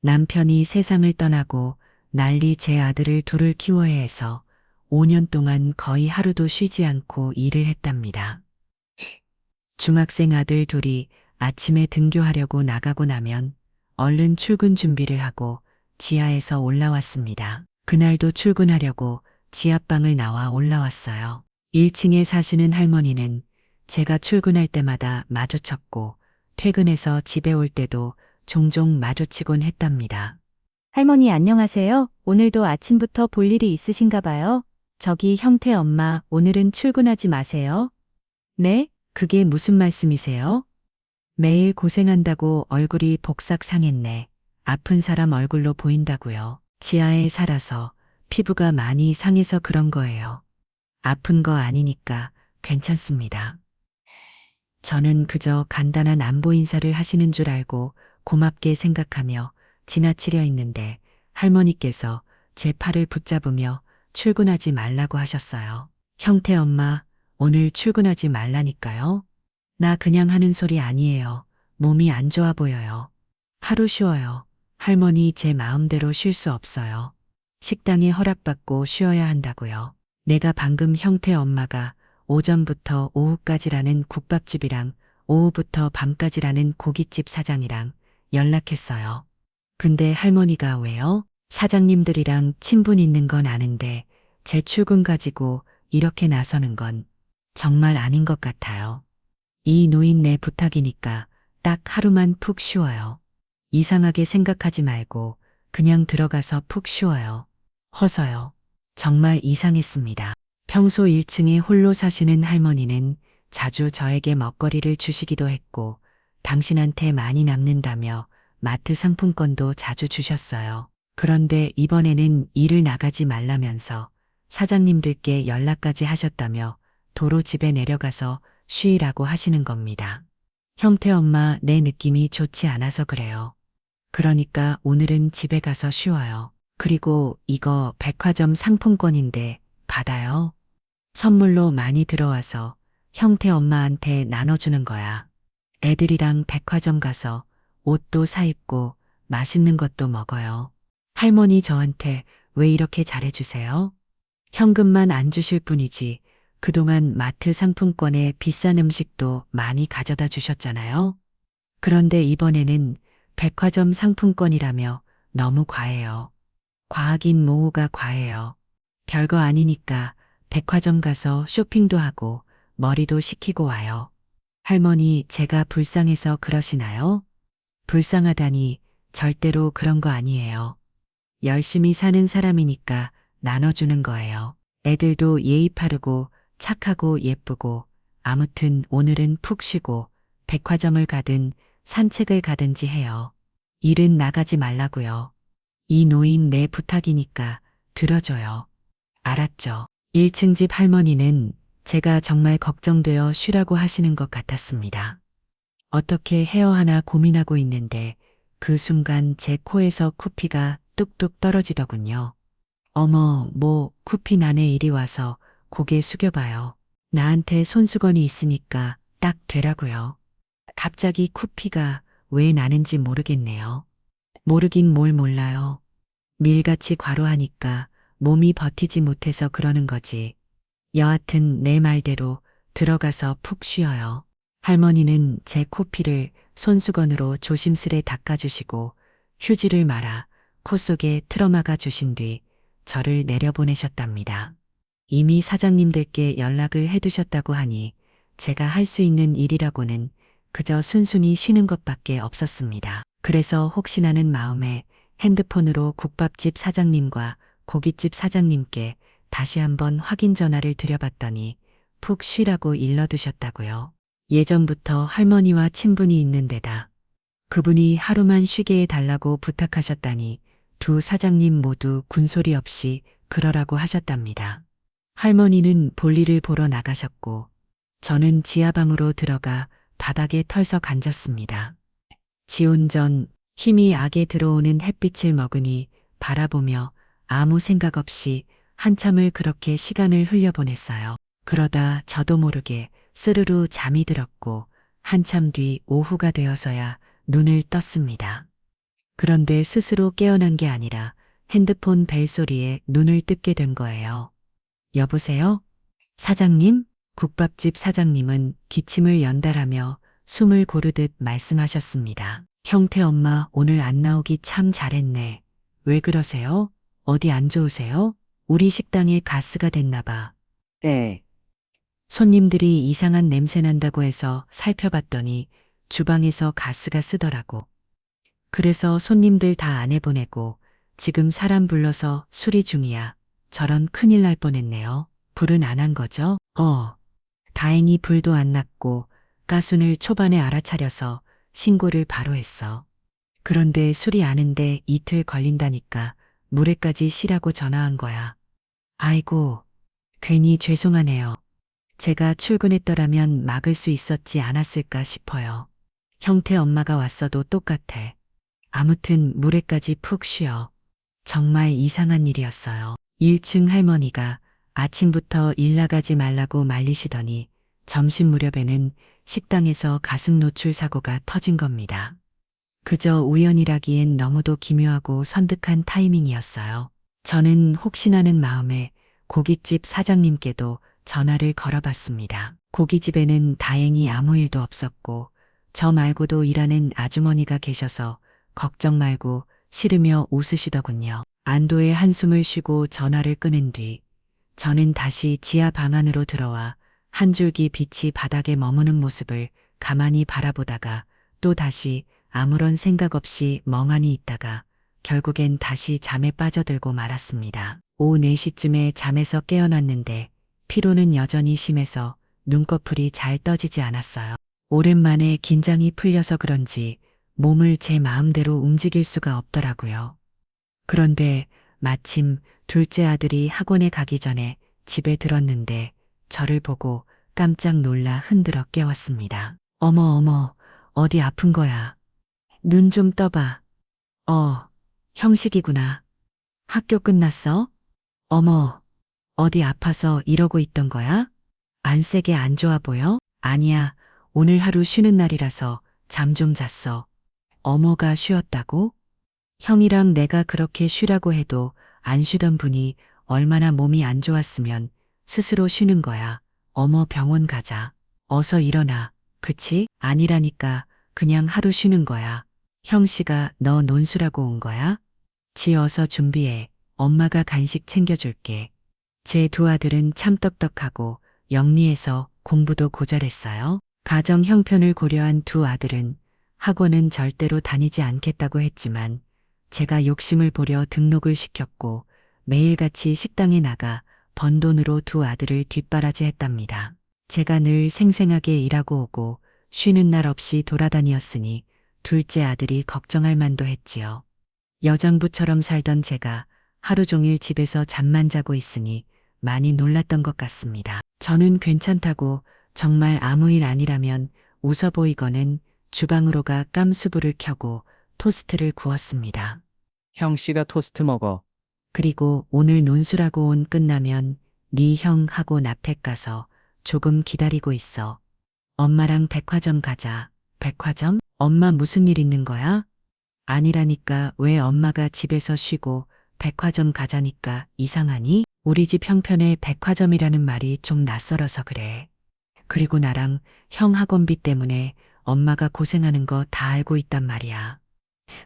남편이 세상을 떠나고 난리 제 아들을 둘을 키워야 해서 5년 동안 거의 하루도 쉬지 않고 일을 했답니다. 중학생 아들 둘이 아침에 등교하려고 나가고 나면 얼른 출근 준비를 하고 지하에서 올라왔습니다. 그날도 출근하려고 지하방을 나와 올라왔어요. 1층에 사시는 할머니는 제가 출근할 때마다 마주쳤고 퇴근해서 집에 올 때도 종종 마주치곤 했답니다. 할머니 안녕하세요. 오늘도 아침부터 볼 일이 있으신가 봐요. 저기 형태 엄마, 오늘은 출근하지 마세요. 네? 그게 무슨 말씀이세요? 매일 고생한다고 얼굴이 복삭 상했네. 아픈 사람 얼굴로 보인다고요. 지하에 살아서 피부가 많이 상해서 그런 거예요. 아픈 거 아니니까 괜찮습니다. 저는 그저 간단한 안부 인사를 하시는 줄 알고 고맙게 생각하며 지나치려 했는데 할머니께서 제 팔을 붙잡으며 출근하지 말라고 하셨어요. 형태 엄마, 오늘 출근하지 말라니까요. 나 그냥 하는 소리 아니에요. 몸이 안 좋아 보여요. 하루 쉬어요. 할머니 제 마음대로 쉴 수 없어요. 식당에 허락받고 쉬어야 한다고요. 내가 방금 형태 엄마가 오전부터 오후까지라는 국밥집이랑 오후부터 밤까지라는 고깃집 사장이랑 연락했어요. 근데 할머니가 왜요? 사장님들이랑 친분 있는 건 아는데 제 출근 가지고 이렇게 나서는 건 정말 아닌 것 같아요. 이 노인네 부탁이니까 딱 하루만 푹 쉬어요. 이상하게 생각하지 말고 그냥 들어가서 푹 쉬어요. 허서요. 정말 이상했습니다. 평소 1층에 홀로 사시는 할머니는 자주 저에게 먹거리를 주시기도 했고 당신한테 많이 남는다며 마트 상품권도 자주 주셨어요. 그런데 이번에는 일을 나가지 말라면서 사장님들께 연락까지 하셨다며 도로 집에 내려가서 쉬라고 하시는 겁니다. 형태 엄마, 내 느낌이 좋지 않아서 그래요. 그러니까 오늘은 집에 가서 쉬어요. 그리고 이거 백화점 상품권인데 받아요. 선물로 많이 들어와서 형태 엄마한테 나눠주는 거야. 애들이랑 백화점 가서 옷도 사입고 맛있는 것도 먹어요. 할머니 저한테 왜 이렇게 잘해주세요? 현금만 안 주실 뿐이지 그동안 마트 상품권에 비싼 음식도 많이 가져다 주셨잖아요. 그런데 이번에는 백화점 상품권이라며 너무 과해요. 과하긴 뭐가 과해요. 별거 아니니까 백화점 가서 쇼핑도 하고 머리도 식히고 와요. 할머니, 제가 불쌍해서 그러시나요? 불쌍하다니 절대로 그런 거 아니에요. 열심히 사는 사람이니까 나눠주는 거예요. 애들도 예의 바르고 착하고 예쁘고 아무튼 오늘은 푹 쉬고 백화점을 가든 산책을 가든지 해요. 일은 나가지 말라고요. 이 노인 내 부탁이니까 들어줘요. 알았죠? 1층 집 할머니는 제가 정말 걱정되어 쉬라고 하시는 것 같았습니다. 어떻게 해야 하나 고민하고 있는데 그 순간 제 코에서 쿠피가 뚝뚝 떨어지더군요. 어머, 뭐 쿠피 나네 이리 와서 고개 숙여봐요. 나한테 손수건이 있으니까 딱 되라고요. 갑자기 쿠피가 왜 나는지 모르겠네요. 모르긴 뭘 몰라요. 밀같이 과로하니까 몸이 버티지 못해서 그러는 거지. 여하튼 내 말대로 들어가서 푹 쉬어요. 할머니는 제 코피를 손수건으로 조심스레 닦아주시고 휴지를 말아 코 속에 틀어막아 주신 뒤 저를 내려보내셨답니다. 이미 사장님들께 연락을 해두셨다고 하니 제가 할 수 있는 일이라고는 그저 순순히 쉬는 것밖에 없었습니다. 그래서 혹시나는 마음에 핸드폰으로 국밥집 사장님과 고깃집 사장님께 다시 한번 확인 전화를 드려봤더니 푹 쉬라고 일러두셨다고요. 예전부터 할머니와 친분이 있는 데다 그분이 하루만 쉬게 해달라고 부탁하셨다니 두 사장님 모두 군소리 없이 그러라고 하셨답니다. 할머니는 볼일을 보러 나가셨고 저는 지하방으로 들어가 바닥에 털썩 앉았습니다. 지온전 힘이 악에 들어오는 햇빛을 머그니 바라보며 아무 생각 없이 한참을 그렇게 시간을 흘려보냈어요. 그러다 저도 모르게 스르르 잠이 들었고 한참 뒤 오후가 되어서야 눈을 떴습니다. 그런데 스스로 깨어난 게 아니라 핸드폰 벨소리에 눈을 뜯게 된 거예요. 여보세요? 사장님? 국밥집 사장님은 기침을 연달하며 숨을 고르듯 말씀하셨습니다. 형태 엄마 오늘 안 나오기 참 잘했네. 왜 그러세요? 어디 안 좋으세요? 우리 식당에 가스가 됐나 봐. 네, 손님들이 이상한 냄새 난다고 해서 살펴봤더니 주방에서 가스가 쓰더라고. 그래서 손님들 다 안 해보내고 지금 사람 불러서 수리 중이야. 저런 큰일 날 뻔했네요. 불은 안 한 거죠? 다행히 불도 안 났고 가순을 초반에 알아차려서 신고를 바로 했어. 그런데 술이 아는데 이틀 걸린다니까 물에까지 쉬라고 전화한 거야. 아이고, 괜히 죄송하네요. 제가 출근했더라면 막을 수 있었지 않았을까 싶어요. 형태 엄마가 왔어도 똑같아. 아무튼 물에까지 푹 쉬어. 정말 이상한 일이었어요. 1층 할머니가 아침부터 일 나가지 말라고 말리시더니 점심 무렵에는 식당에서 가슴 노출 사고가 터진 겁니다. 그저 우연이라기엔 너무도 기묘하고 선득한 타이밍이었어요. 저는 혹시나는 마음에 고깃집 사장님께도 전화를 걸어봤습니다. 고깃집에는 다행히 아무 일도 없었고 저 말고도 일하는 아주머니가 계셔서 걱정 말고 싫으며 웃으시더군요. 안도의 한숨을 쉬고 전화를 끊은 뒤 저는 다시 지하 방 안으로 들어와 한 줄기 빛이 바닥에 머무는 모습을 가만히 바라보다가 또 다시 아무런 생각 없이 멍하니 있다가 결국엔 다시 잠에 빠져들고 말았습니다. 오후 4시쯤에 잠에서 깨어났는데 피로는 여전히 심해서 눈꺼풀이 잘 떠지지 않았어요. 오랜만에 긴장이 풀려서 그런지 몸을 제 마음대로 움직일 수가 없더라고요. 그런데 마침 둘째 아들이 학원에 가기 전에 집에 들었는데 저를 보고 깜짝 놀라 흔들어 깨웠습니다. 어머, 어디 아픈 거야? 눈 좀 떠봐. 형식이구나. 학교 끝났어? 어머, 어디 아파서 이러고 있던 거야? 안 세게 안 좋아 보여? 아니야, 오늘 하루 쉬는 날이라서 잠 좀 잤어. 어머가 쉬었다고? 형이랑 내가 그렇게 쉬라고 해도 안 쉬던 분이 얼마나 몸이 안 좋았으면 스스로 쉬는 거야. 어머 병원 가자. 어서 일어나. 그치? 아니라니까. 그냥 하루 쉬는 거야. 형씨가 너 논술하고 온 거야? 지 어서 준비해. 엄마가 간식 챙겨줄게. 제 두 아들은 참 똑똑하고 영리해서 공부도 고잘했어요. 가정 형편을 고려한 두 아들은 학원은 절대로 다니지 않겠다고 했지만 제가 욕심을 부려 등록을 시켰고 매일같이 식당에 나가 번 돈으로 두 아들을 뒷바라지했답니다. 제가 늘 생생하게 일하고 오고 쉬는 날 없이 돌아다녔으니 둘째 아들이 걱정할 만도 했지요. 여장부처럼 살던 제가 하루 종일 집에서 잠만 자고 있으니 많이 놀랐던 것 같습니다. 저는 괜찮다고 정말 아무 일 아니라면 웃어 보이고는 주방으로 가 깜수불을 켜고 토스트를 구웠습니다. 형씨가 토스트 먹어. 그리고 오늘 논술하고 온 끝나면 네 형하고 나댁 가서 조금 기다리고 있어. 엄마랑 백화점 가자. 백화점? 엄마 무슨 일 있는 거야? 아니라니까 왜 엄마가 집에서 쉬고 백화점 가자니까 이상하니? 우리 집 형편에 백화점이라는 말이 좀 낯설어서 그래. 그리고 나랑 형 학원비 때문에 엄마가 고생하는 거 다 알고 있단 말이야.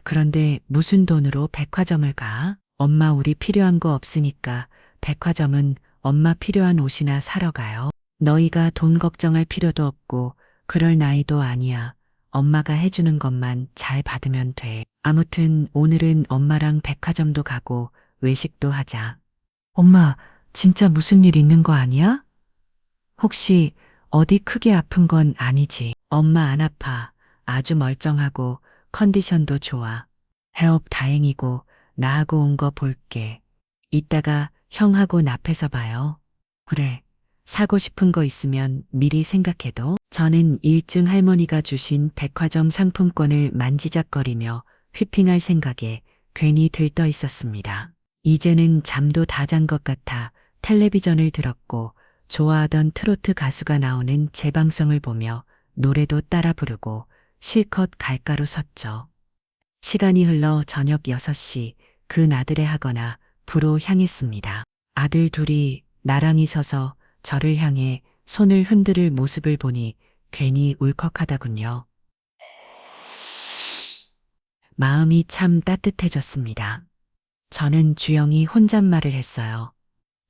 그런데 무슨 돈으로 백화점을 가? 엄마 우리 필요한 거 없으니까 백화점은 엄마 필요한 옷이나 사러 가요. 너희가 돈 걱정할 필요도 없고 그럴 나이도 아니야. 엄마가 해주는 것만 잘 받으면 돼. 아무튼 오늘은 엄마랑 백화점도 가고 외식도 하자. 엄마, 진짜 무슨 일 있는 거 아니야? 혹시 어디 크게 아픈 건 아니지? 엄마 안 아파. 아주 멀쩡하고 컨디션도 좋아. 해업 다행이고 나하고 온 거 볼게. 이따가 형하고 납해서 봐요. 그래. 사고 싶은 거 있으면 미리 생각해도. 저는 1층 할머니가 주신 백화점 상품권을 만지작거리며 휘핑할 생각에 괜히 들떠 있었습니다. 이제는 잠도 다 잔 것 같아 텔레비전을 들었고 좋아하던 트로트 가수가 나오는 재방송을 보며 노래도 따라 부르고 실컷 갈가로 섰죠. 시간이 흘러 저녁 6시 그 나들에 하거나 부로 향했습니다. 아들 둘이 나란히 서서 저를 향해 손을 흔들 모습을 보니 괜히 울컥하더군요. 마음이 참 따뜻해졌습니다. 저는 주영이 혼잣말을 했어요.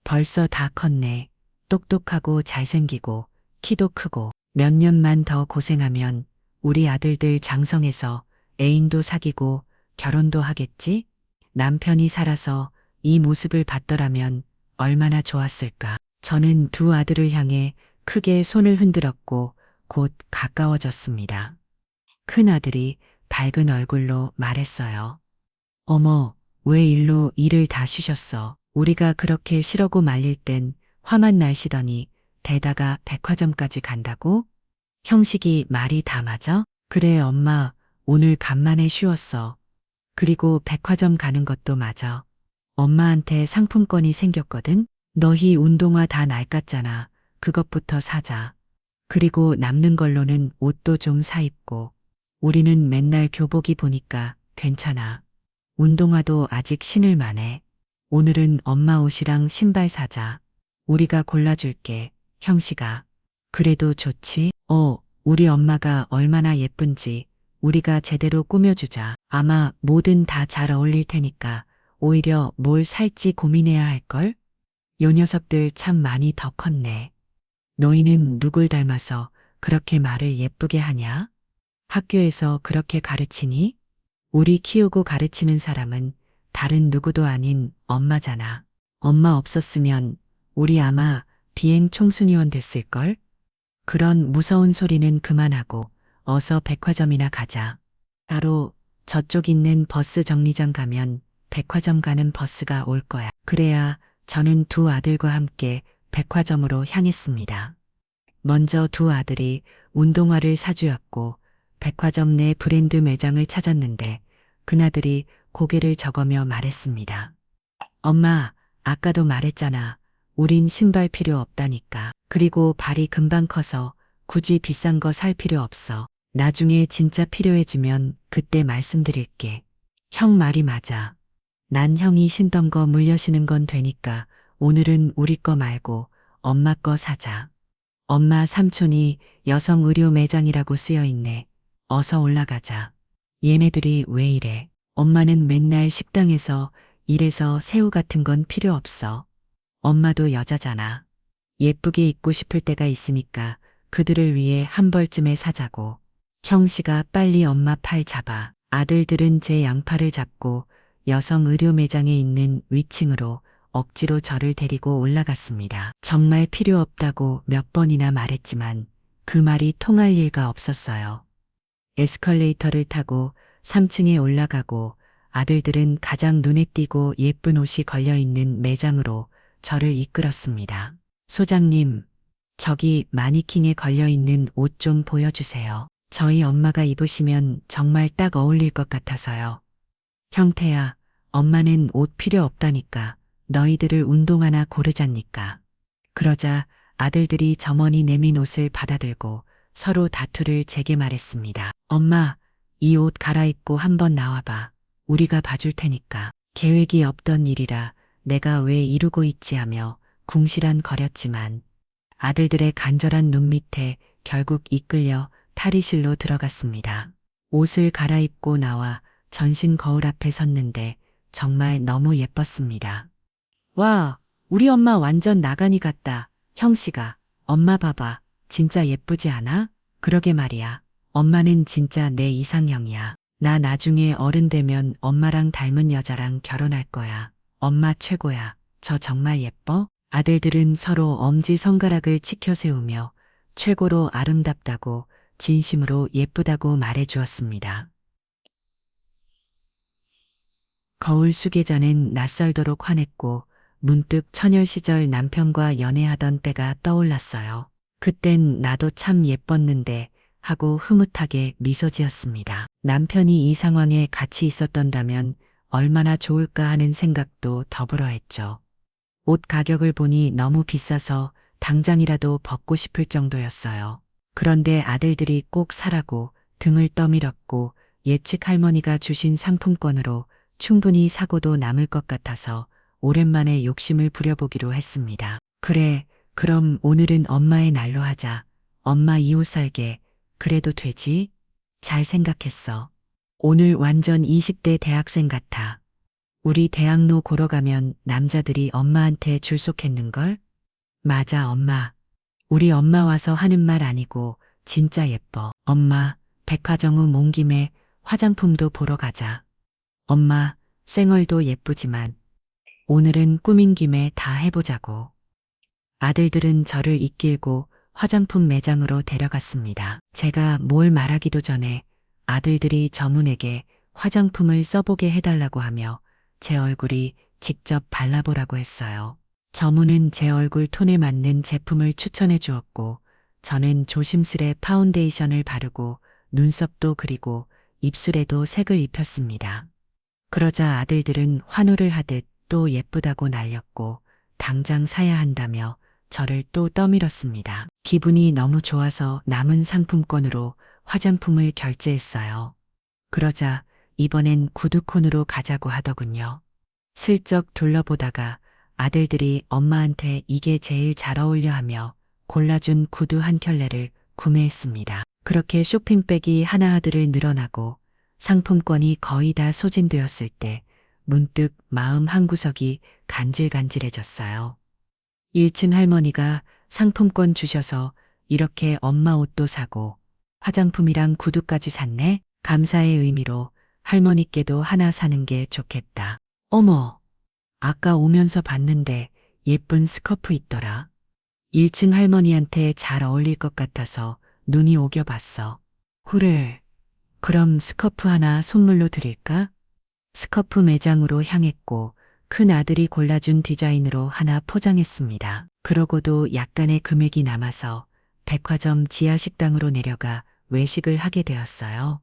벌써 다 컸네. 똑똑하고 잘생기고 키도 크고 몇 년만 더 고생하면 우리 아들들 장성해서 애인도 사귀고 결혼도 하겠지? 남편이 살아서 이 모습을 봤더라면 얼마나 좋았을까. 저는 두 아들을 향해 크게 손을 흔들었고 곧 가까워졌습니다. 큰 아들이 밝은 얼굴로 말했어요. 어머, 왜 일로 일을 다 쉬셨어? 우리가 그렇게 싫어고 말릴 땐 화만 날시더니 대다가 백화점까지 간다고? 형식이 말이 다 맞아? 그래, 엄마, 오늘 간만에 쉬었어. 그리고 백화점 가는 것도 맞아. 엄마한테 상품권이 생겼거든? 너희 운동화 다 낡았잖아. 그것부터 사자. 그리고 남는 걸로는 옷도 좀 사 입고. 우리는 맨날 교복이 보니까 괜찮아. 운동화도 아직 신을 만해. 오늘은 엄마 옷이랑 신발 사자. 우리가 골라줄게, 형식아. 그래도 좋지? 우리 엄마가 얼마나 예쁜지 우리가 제대로 꾸며주자. 아마 뭐든 다 잘 어울릴 테니까 오히려 뭘 살지 고민해야 할걸? 요 녀석들 참 많이 더 컸네. 너희는 누굴 닮아서 그렇게 말을 예쁘게 하냐? 학교에서 그렇게 가르치니? 우리 키우고 가르치는 사람은 다른 누구도 아닌 엄마잖아. 엄마 없었으면 우리 아마 비행 총순위원 됐을걸? 그런 무서운 소리는 그만하고 어서 백화점이나 가자. 바로 저쪽 있는 버스 정류장 가면 백화점 가는 버스가 올 거야. 그래야 저는 두 아들과 함께 백화점으로 향했습니다. 먼저 두 아들이 운동화를 사주었고 백화점 내 브랜드 매장을 찾았는데 그나들이 고개를 저으며 말했습니다. 엄마, 아까도 말했잖아. 우린 신발 필요 없다니까. 그리고 발이 금방 커서 굳이 비싼 거 살 필요 없어. 나중에 진짜 필요해지면 그때 말씀드릴게. 형 말이 맞아. 난 형이 신던 거 물려 신은 건 되니까 오늘은 우리 거 말고 엄마 거 사자. 엄마 삼촌이 여성 의료 매장이라고 쓰여 있네. 어서 올라가자. 얘네들이 왜 이래? 엄마는 맨날 식당에서 일해서 새우 같은 건 필요 없어. 엄마도 여자잖아. 예쁘게 입고 싶을 때가 있으니까 그들을 위해 한 벌쯤에 사자고. 형씨가 빨리 엄마 팔 잡아. 아들들은 제 양팔을 잡고 여성 의료 매장에 있는 위층으로 억지로 저를 데리고 올라갔습니다. 정말 필요 없다고 몇 번이나 말했지만 그 말이 통할 리가 없었어요. 에스컬레이터를 타고 3층에 올라가고 아들들은 가장 눈에 띄고 예쁜 옷이 걸려있는 매장으로 저를 이끌었습니다. 소장님, 저기 마니킹에 걸려있는 옷 좀 보여주세요. 저희 엄마가 입으시면 정말 딱 어울릴 것 같아서요. 형태야, 엄마는 옷 필요 없다니까. 너희들을 운동화나 고르자니까. 그러자 아들들이 점원이 내민 옷을 받아들고 서로 다투를 제게 말했습니다. 엄마, 이 옷 갈아입고 한번 나와봐. 우리가 봐줄 테니까. 계획이 없던 일이라 내가 왜 이루고 있지 하며 궁시란 거렸지만 아들들의 간절한 눈 밑에 결국 이끌려 탈의실로 들어갔습니다. 옷을 갈아입고 나와 전신 거울 앞에 섰는데 정말 너무 예뻤습니다. 와, 우리 엄마 완전 나가니 같다. 형씨가, 엄마 봐봐. 진짜 예쁘지 않아? 그러게 말이야. 엄마는 진짜 내 이상형이야. 나 나중에 어른 되면 엄마랑 닮은 여자랑 결혼할 거야. 엄마 최고야. 저 정말 예뻐? 아들들은 서로 엄지손가락을 치켜 세우며 최고로 아름답다고 진심으로 예쁘다고 말해 주었습니다. 거울 수계자는 낯설도록 환했고 문득 처녀 시절 남편과 연애하던 때가 떠올랐어요. 그땐 나도 참 예뻤는데 하고 흐뭇하게 미소 지었습니다. 남편이 이 상황에 같이 있었던다면 얼마나 좋을까 하는 생각도 더불어 했죠. 옷 가격을 보니 너무 비싸서 당장이라도 벗고 싶을 정도였어요. 그런데 아들들이 꼭 사라고 등을 떠밀었고 예측 할머니가 주신 상품권으로 충분히 사고도 남을 것 같아서 오랜만에 욕심을 부려보기로 했습니다. 그래, 그럼 오늘은 엄마의 날로 하자. 엄마 이 옷 살게. 그래도 되지? 잘 생각했어. 오늘 완전 20대 대학생 같아. 우리 대학로 보러 가면 남자들이 엄마한테 줄 섰겠는걸? 맞아, 엄마. 우리 엄마 와서 하는 말 아니고 진짜 예뻐. 엄마, 백화점 온 김에 화장품도 보러 가자. 엄마, 쌩얼도 예쁘지만 오늘은 꾸민 김에 다 해보자고. 아들들은 저를 이끌고 화장품 매장으로 데려갔습니다. 제가 뭘 말하기도 전에 아들들이 저문에게 화장품을 써보게 해달라고 하며 제 얼굴이 직접 발라보라고 했어요. 저문은 제 얼굴 톤에 맞는 제품을 추천해 주었고 저는 조심스레 파운데이션을 바르고 눈썹도 그리고 입술에도 색을 입혔습니다. 그러자 아들들은 환호를 하듯 또 예쁘다고 날렸고 당장 사야 한다며 저를 또 떠밀었습니다. 기분이 너무 좋아서 남은 상품권으로 화장품을 결제했어요. 그러자 이번엔 구두콘으로 가자고 하더군요. 슬쩍 둘러보다가 아들들이 엄마한테 이게 제일 잘 어울려 하며 골라준 구두 한 켤레를 구매했습니다. 그렇게 쇼핑백이 하나하들을 늘어나고 상품권이 거의 다 소진되었을 때 문득 마음 한구석이 간질간질해졌어요. 1층 할머니가 상품권 주셔서 이렇게 엄마 옷도 사고 화장품이랑 구두까지 샀네. 감사의 의미로 할머니께도 하나 사는 게 좋겠다. 어머, 아까 오면서 봤는데 예쁜 스커프 있더라. 1층 할머니한테 잘 어울릴 것 같아서 눈이 오겨 봤어. 그래, 그럼 스커프 하나 선물로 드릴까? 스커프 매장으로 향했고 큰 아들이 골라준 디자인으로 하나 포장했습니다. 그러고도 약간의 금액이 남아서 백화점 지하식당으로 내려가 외식을 하게 되었어요.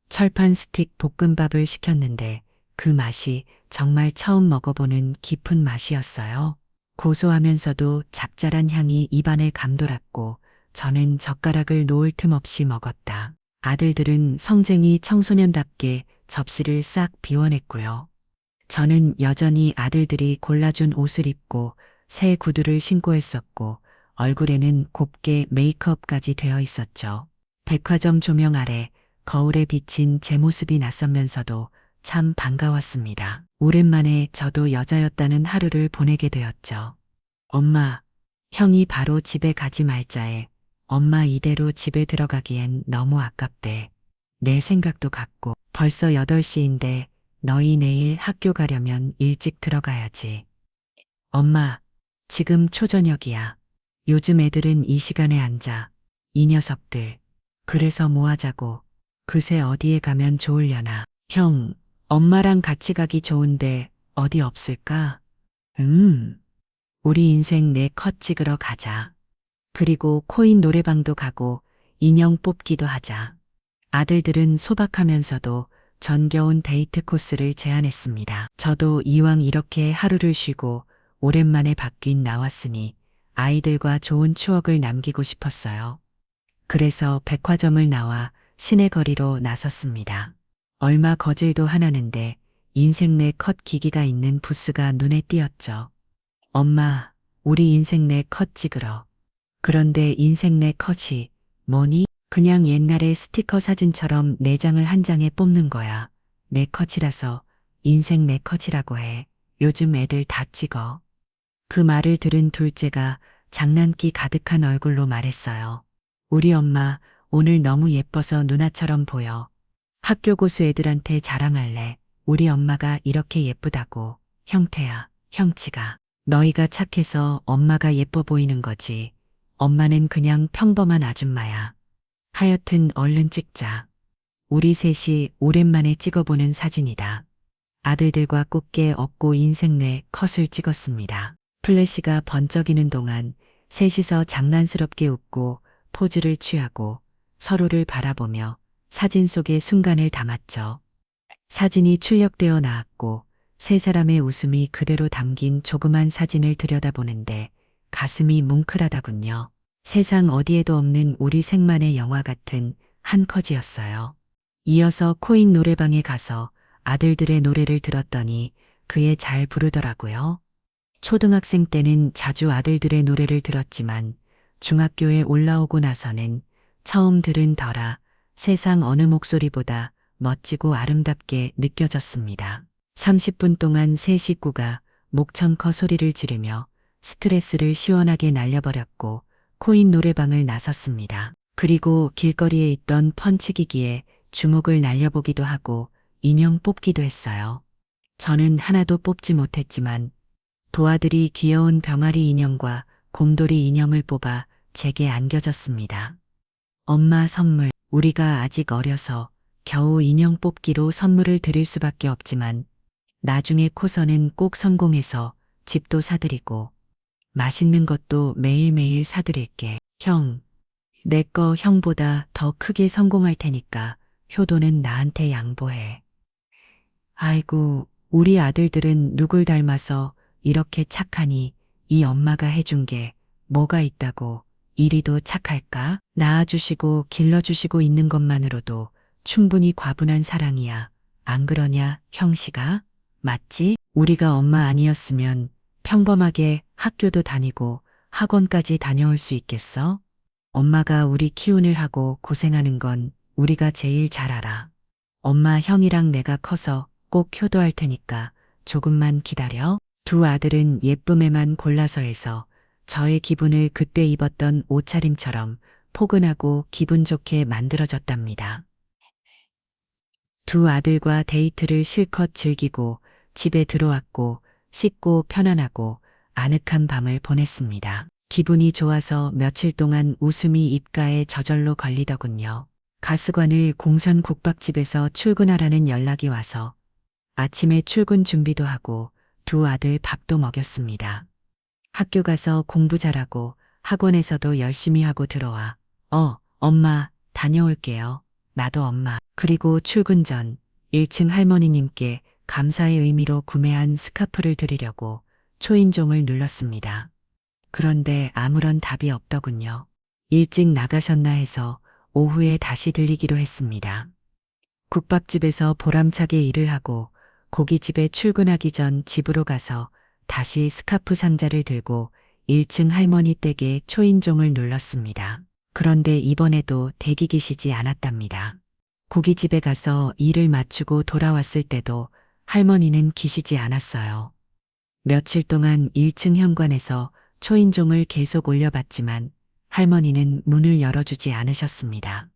철판 스틱 볶음밥을 시켰는데 그 맛이 정말 처음 먹어보는 깊은 맛이었어요. 고소하면서도 잡잘한 향이 입안을 감돌았고 저는 젓가락을 놓을 틈 없이 먹었다. 아들들은 성쟁이 청소년답게 접시를 싹 비워냈고요. 저는 여전히 아들들이 골라준 옷을 입고 새 구두를 신고 했었고 얼굴에는 곱게 메이크업까지 되어 있었죠. 백화점 조명 아래 거울에 비친 제 모습이 낯설면서도 참 반가웠습니다. 오랜만에 저도 여자였다는 하루를 보내게 되었죠. 엄마, 형이 바로 집에 가지 말자에 엄마 이대로 집에 들어가기엔 너무 아깝대. 내 생각도 같고 벌써 8시인데 너희 내일 학교 가려면 일찍 들어가야지. 엄마, 지금 초저녁이야. 요즘 애들은 이 시간에 앉아. 이 녀석들. 그래서 뭐 하자고. 그새 어디에 가면 좋으려나. 형, 엄마랑 같이 가기 좋은데 어디 없을까? 우리 인생 내 컷 찍으러 가자. 그리고 코인 노래방도 가고 인형 뽑기도 하자. 아들들은 소박하면서도 정겨운 데이트 코스를 제안했습니다. 저도 이왕 이렇게 하루를 쉬고 오랜만에 바뀐 나왔으니 아이들과 좋은 추억을 남기고 싶었어요. 그래서 백화점을 나와 시내 거리로 나섰습니다. 얼마 거질도 하나는데 인생 내 컷 기기가 있는 부스가 눈에 띄었죠. 엄마, 우리 인생 내 컷 찍으러. 그런데 인생 내 컷이 뭐니? 그냥 옛날에 스티커 사진처럼 네 장을 한 장에 뽑는 거야. 내 컷이라서 인생 내 컷이라고 해. 요즘 애들 다 찍어. 그 말을 들은 둘째가 장난기 가득한 얼굴로 말했어요. 우리 엄마 오늘 너무 예뻐서 누나처럼 보여. 학교 고수 애들한테 자랑할래. 우리 엄마가 이렇게 예쁘다고. 형태야, 형치가. 너희가 착해서 엄마가 예뻐 보이는 거지. 엄마는 그냥 평범한 아줌마야. 하여튼 얼른 찍자. 우리 셋이 오랜만에 찍어보는 사진이다. 아들들과 곱게 업고 인생 내 컷을 찍었습니다. 플래시가 번쩍이는 동안 셋이서 장난스럽게 웃고 포즈를 취하고 서로를 바라보며 사진 속의 순간을 담았죠. 사진이 출력되어 나왔고 세 사람의 웃음이 그대로 담긴 조그만 사진을 들여다보는데 가슴이 뭉클하다군요. 세상 어디에도 없는 우리 셋만의 영화 같은 한 컷이었어요. 이어서 코인 노래방에 가서 아들들의 노래를 들었더니 그애 잘 부르더라고요. 초등학생 때는 자주 아들들의 노래를 들었지만 중학교에 올라오고 나서는 처음 들은 더라 세상 어느 목소리보다 멋지고 아름답게 느껴졌습니다. 30분 동안 세 식구가 목청커 소리를 지르며 스트레스를 시원하게 날려버렸고 코인 노래방을 나섰습니다. 그리고 길거리에 있던 펀치기기에 주먹을 날려보기도 하고 인형 뽑기도 했어요. 저는 하나도 뽑지 못했지만 도아들이 귀여운 병아리 인형과 곰돌이 인형을 뽑아 제게 안겨줬습니다. 엄마 선물, 우리가 아직 어려서 겨우 인형 뽑기로 선물을 드릴 수밖에 없지만 나중에 코서는 꼭 성공해서 집도 사드리고 맛있는 것도 매일매일 사드릴게. 형, 내 거 형보다 더 크게 성공할 테니까 효도는 나한테 양보해. 아이고, 우리 아들들은 누굴 닮아서 이렇게 착하니 이 엄마가 해준 게 뭐가 있다고 이리도 착할까? 낳아주시고 길러주시고 있는 것만으로도 충분히 과분한 사랑이야. 안 그러냐, 형씨가? 맞지? 우리가 엄마 아니었으면 평범하게 학교도 다니고 학원까지 다녀올 수 있겠어? 엄마가 우리 키운을 하고 고생하는 건 우리가 제일 잘 알아. 엄마 형이랑 내가 커서 꼭 효도할 테니까 조금만 기다려. 두 아들은 예쁨에만 골라서 해서 저의 기분을 그때 입었던 옷차림처럼 포근하고 기분 좋게 만들어졌답니다. 두 아들과 데이트를 실컷 즐기고 집에 들어왔고 씻고 편안하고 아늑한 밤을 보냈습니다. 기분이 좋아서 며칠 동안 웃음이 입가에 저절로 걸리더군요. 가스관을 공산 국밥집에서 출근하라는 연락이 와서 아침에 출근 준비도 하고 두 아들 밥도 먹였습니다. 학교 가서 공부 잘하고 학원에서도 열심히 하고 들어와. 엄마, 다녀올게요. 나도 엄마. 그리고 출근 전 1층 할머니님께 감사의 의미로 구매한 스카프를 드리려고 초인종을 눌렀습니다. 그런데 아무런 답이 없더군요. 일찍 나가셨나 해서 오후에 다시 들리기로 했습니다. 국밥집에서 보람차게 일을 하고 고깃집에 출근하기 전 집으로 가서 다시 스카프 상자를 들고 1층 할머니 댁에 초인종을 눌렀습니다. 그런데 이번에도 대기 계시지 않았답니다. 고깃집에 가서 일을 마치고 돌아왔을 때도 할머니는 계시지 않았어요. 며칠 동안 1층 현관에서 초인종을 계속 올려봤지만 할머니는 문을 열어주지 않으셨습니다.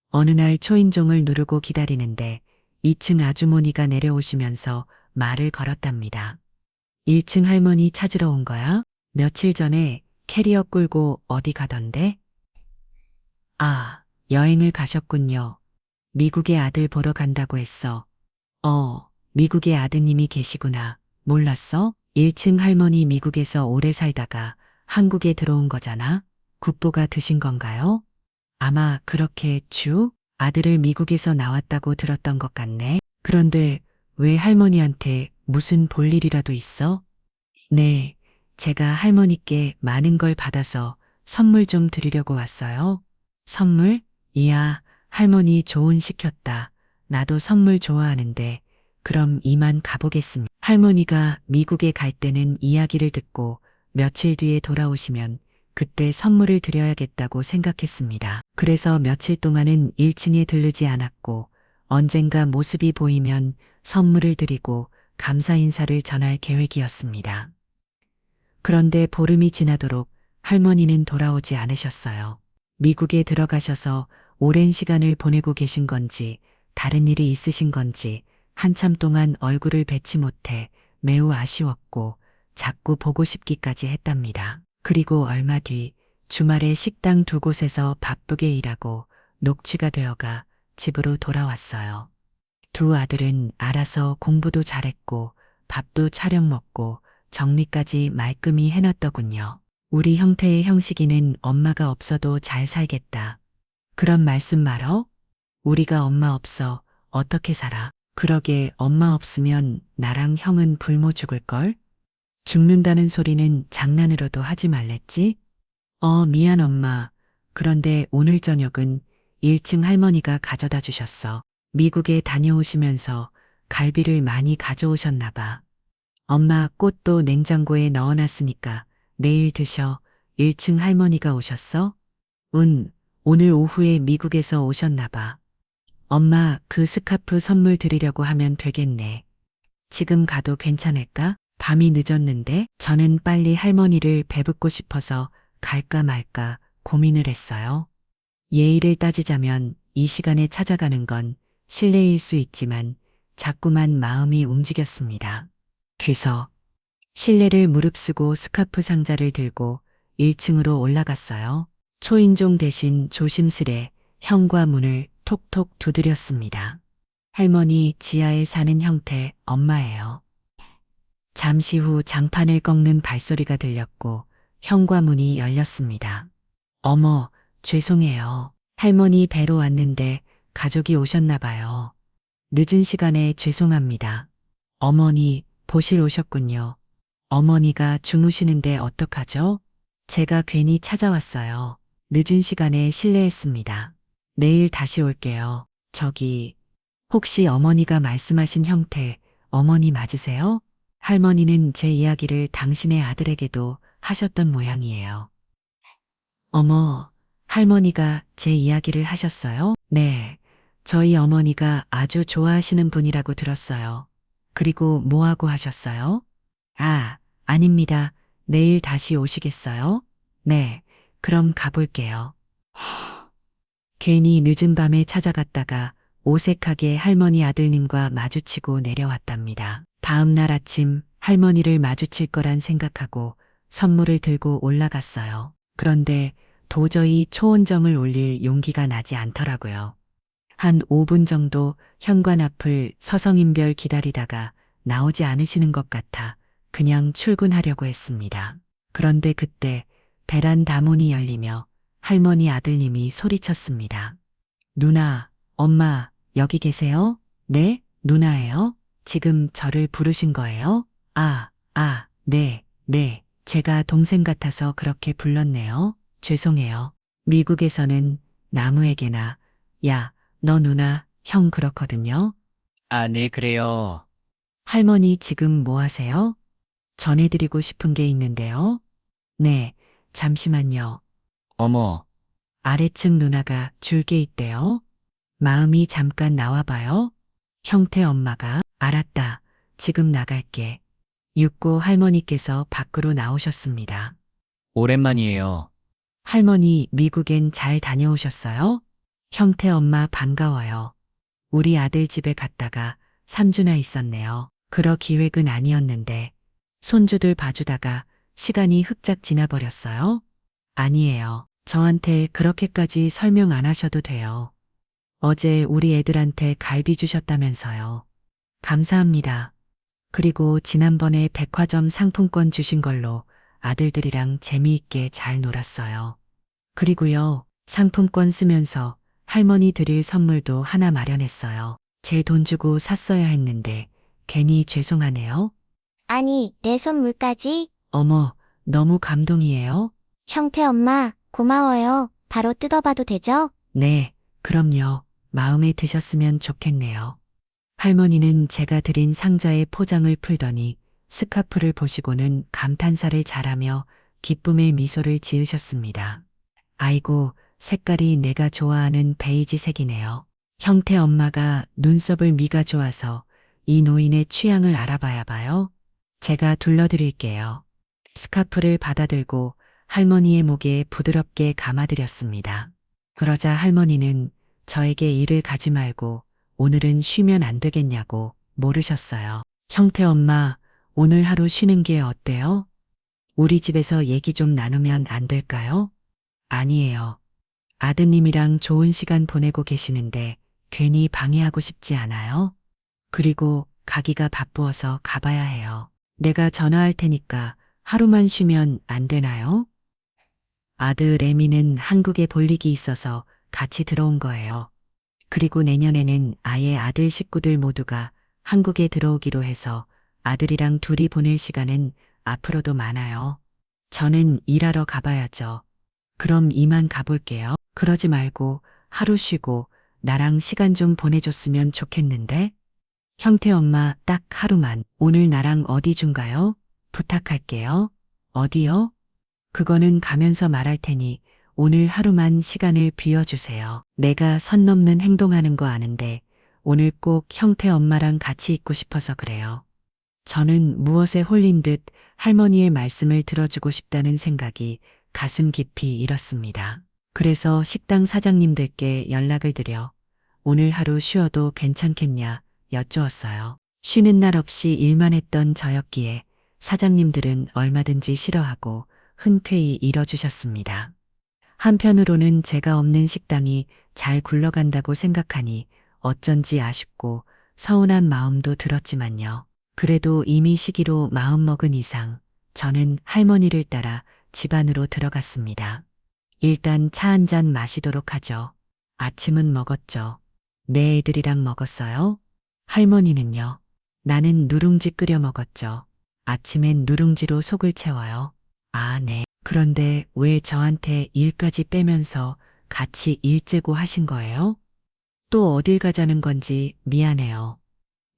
어느 날 초인종을 누르고 기다리는데 2층 아주머니가 내려오시면서 말을 걸었답니다. 1층 할머니 찾으러 온 거야? 며칠 전에 캐리어 끌고 어디 가던데? 아, 여행을 가셨군요. 미국의 아들 보러 간다고 했어. 미국의 아드님이 계시구나. 몰랐어? 1층 할머니 미국에서 오래 살다가 한국에 들어온 거잖아. 국보가 드신 건가요? 아마 그렇게 아들을 미국에서 나왔다고 들었던 것 같네. 그런데 왜 할머니한테 무슨 볼일이라도 있어? 네, 제가 할머니께 많은 걸 받아서 선물 좀 드리려고 왔어요. 선물? 이야, 할머니 좋은 시켰다. 나도 선물 좋아하는데 그럼 이만 가보겠습니다. 할머니가 미국에 갈 때는 이야기를 듣고 며칠 뒤에 돌아오시면 그때 선물을 드려야겠다고 생각했습니다. 그래서 며칠 동안은 1층에 들르지 않았고 언젠가 모습이 보이면 선물을 드리고 감사 인사를 전할 계획이었습니다. 그런데 보름이 지나도록 할머니는 돌아오지 않으셨어요. 미국에 들어가셔서 오랜 시간을 보내고 계신 건지 다른 일이 있으신 건지 한참 동안 얼굴을 뵙지 못해 매우 아쉬웠고 자꾸 보고 싶기까지 했답니다. 그리고 얼마 뒤 주말에 식당 두 곳에서 바쁘게 일하고 녹취가 되어가 집으로 돌아왔어요. 두 아들은 알아서 공부도 잘했고 밥도 차려 먹고 정리까지 말끔히 해놨더군요. 우리 형태의 형식이는 엄마가 없어도 잘 살겠다. 그런 말씀 말어? 우리가 엄마 없어 어떻게 살아? 그러게 엄마 없으면 나랑 형은 굶어 죽을걸? 죽는다는 소리는 장난으로도 하지 말랬지? 미안 엄마. 그런데 오늘 저녁은 1층 할머니가 가져다 주셨어. 미국에 다녀오시면서 갈비를 많이 가져오셨나 봐. 엄마 꽃도 냉장고에 넣어놨으니까 내일 드셔. 1층 할머니가 오셨어? 오늘 오후에 미국에서 오셨나 봐. 엄마 그 스카프 선물 드리려고 하면 되겠네. 지금 가도 괜찮을까? 밤이 늦었는데 저는 빨리 할머니를 베붙고 싶어서 갈까 말까 고민을 했어요. 예의를 따지자면 이 시간에 찾아가는 건 실례일 수 있지만 자꾸만 마음이 움직였습니다. 그래서 실내를 무릅쓰고 스카프 상자를 들고 1층으로 올라갔어요. 초인종 대신 조심스레 현관 문을 톡톡 두드렸습니다. 할머니 지하에 사는 형태 엄마예요. 잠시 후 장판을 꺾는 발소리가 들렸고 현관문이 열렸습니다. 어머, 죄송해요. 할머니 뵈러 왔는데 가족이 오셨나 봐요. 늦은 시간에 죄송합니다. 어머니 보실 오셨군요. 어머니가 주무시는데 어떡하죠? 제가 괜히 찾아왔어요. 늦은 시간에 실례했습니다. 내일 다시 올게요. 혹시 어머니가 말씀하신 형태 어머니 맞으세요? 할머니는 제 이야기를 당신의 아들에게도 하셨던 모양이에요. 어머, 할머니가 제 이야기를 하셨어요? 네, 저희 어머니가 아주 좋아하시는 분이라고 들었어요. 그리고 뭐하고 하셨어요? 아닙니다. 내일 다시 오시겠어요? 네, 그럼 가볼게요. 괜히 늦은 밤에 찾아갔다가 오색하게 할머니 아들님과 마주치고 내려왔답니다. 다음 날 아침 할머니를 마주칠 거란 생각하고 선물을 들고 올라갔어요. 그런데 도저히 초온정을 올릴 용기가 나지 않더라고요. 한 5분 정도 현관 앞을 서성인별 기다리다가 나오지 않으시는 것 같아 그냥 출근하려고 했습니다. 그런데 그때 베란다 문이 열리며 할머니 아들님이 소리쳤습니다. 누나, 엄마, 여기 계세요? 네, 누나예요? 지금 저를 부르신 거예요? 네. 제가 동생 같아서 그렇게 불렀네요. 죄송해요. 미국에서는 나무에게나, 야, 너 누나, 형 그렇거든요. 네, 그래요. 할머니 지금 뭐 하세요? 전해드리고 싶은 게 있는데요. 네, 잠시만요. 어머, 아래층 누나가 줄 게 있대요. 마음이 잠깐 나와봐요. 형태 엄마가 알았다. 지금 나갈게. 육고 할머니께서 밖으로 나오셨습니다. 오랜만이에요. 할머니 미국엔 잘 다녀오셨어요? 형태 엄마 반가워요. 우리 아들 집에 갔다가 3주나 있었네요. 그럴 기획은 아니었는데 손주들 봐주다가 시간이 흑작 지나버렸어요? 아니에요. 저한테 그렇게까지 설명 안 하셔도 돼요. 어제 우리 애들한테 갈비 주셨다면서요. 감사합니다. 그리고 지난번에 백화점 상품권 주신 걸로 아들들이랑 재미있게 잘 놀았어요. 그리고요, 상품권 쓰면서 할머니 드릴 선물도 하나 마련했어요. 제 돈 주고 샀어야 했는데 괜히 죄송하네요. 아니, 내 선물까지? 어머, 너무 감동이에요. 형태 엄마, 고마워요. 바로 뜯어봐도 되죠? 네, 그럼요. 마음에 드셨으면 좋겠네요. 할머니는 제가 드린 상자의 포장을 풀더니 스카프를 보시고는 감탄사를 잘하며 기쁨의 미소를 지으셨습니다. 아이고, 색깔이 내가 좋아하는 베이지 색이네요. 형태 엄마가 눈썹을 미가 좋아서 이 노인의 취향을 알아봐야 봐요. 제가 둘러드릴게요. 스카프를 받아들고 할머니의 목에 부드럽게 감아드렸습니다. 그러자 할머니는 저에게 일을 가지 말고 오늘은 쉬면 안 되겠냐고 모르셨어요. 형태 엄마, 오늘 하루 쉬는 게 어때요? 우리 집에서 얘기 좀 나누면 안 될까요? 아니에요. 아드님이랑 좋은 시간 보내고 계시는데 괜히 방해하고 싶지 않아요? 그리고 가기가 바쁘어서 가봐야 해요. 내가 전화할 테니까 하루만 쉬면 안 되나요? 아들 에미는 한국에 볼 일이 있어서 같이 들어온 거예요. 그리고 내년에는 아예 아들 식구들 모두가 한국에 들어오기로 해서 아들이랑 둘이 보낼 시간은 앞으로도 많아요. 저는 일하러 가봐야죠. 그럼 이만 가볼게요. 그러지 말고 하루 쉬고 나랑 시간 좀 보내줬으면 좋겠는데? 형태 엄마 딱 하루만 오늘 나랑 어디 좀 가요? 부탁할게요. 어디요? 그거는 가면서 말할 테니 오늘 하루만 시간을 비워주세요. 내가 선 넘는 행동하는 거 아는데 오늘 꼭 형태 엄마랑 같이 있고 싶어서 그래요. 저는 무엇에 홀린 듯 할머니의 말씀을 들어주고 싶다는 생각이 가슴 깊이 일었습니다. 그래서 식당 사장님들께 연락을 드려 오늘 하루 쉬어도 괜찮겠냐 여쭈었어요. 쉬는 날 없이 일만 했던 저였기에 사장님들은 얼마든지 싫어하고 흔쾌히 일어주셨습니다. 한편으로는 제가 없는 식당이 잘 굴러간다고 생각하니 어쩐지 아쉽고 서운한 마음도 들었지만요. 그래도 이미 시기로 마음먹은 이상 저는 할머니를 따라 집 안으로 들어갔습니다. 일단 차 한 잔 마시도록 하죠. 아침은 먹었죠. 내 애들이랑 먹었어요. 할머니는요. 나는 누룽지 끓여 먹었죠. 아침엔 누룽지로 속을 채워요. 아, 네. 그런데 왜 저한테 일까지 빼면서 같이 일재고 하신 거예요? 또 어딜 가자는 건지 미안해요.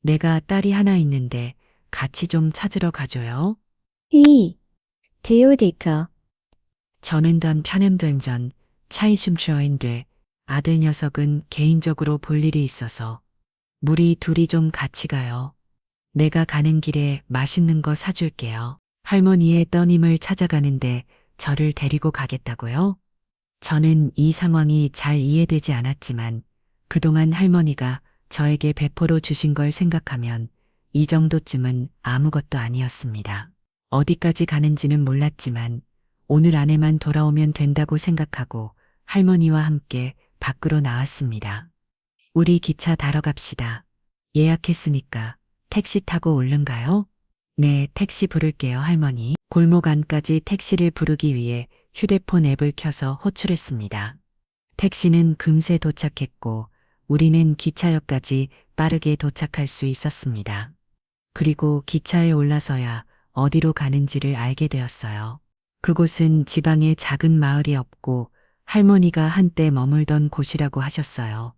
내가 딸이 하나 있는데 같이 좀 찾으러 가줘요. 이, 디오디크. 저는 던 편엠됨전 차이숨쇼인데 아들 녀석은 개인적으로 볼 일이 있어서 우리 둘이 좀 같이 가요. 내가 가는 길에 맛있는 거 사줄게요. 할머니의 떠님을 찾아가는데 저를 데리고 가겠다고요? 저는 이 상황이 잘 이해되지 않았지만 그동안 할머니가 저에게 배포로 주신 걸 생각하면 이 정도쯤은 아무것도 아니었습니다. 어디까지 가는지는 몰랐지만 오늘 안에만 돌아오면 된다고 생각하고 할머니와 함께 밖으로 나왔습니다. 우리 기차 타러 갑시다. 예약했으니까 택시 타고 얼른 가요? 네, 택시 부를게요, 할머니. 골목 안까지 택시를 부르기 위해 휴대폰 앱을 켜서 호출했습니다. 택시는 금세 도착했고 우리는 기차역까지 빠르게 도착할 수 있었습니다. 그리고 기차에 올라서야 어디로 가는지를 알게 되었어요. 그곳은 지방의 작은 마을이 없고 할머니가 한때 머물던 곳이라고 하셨어요.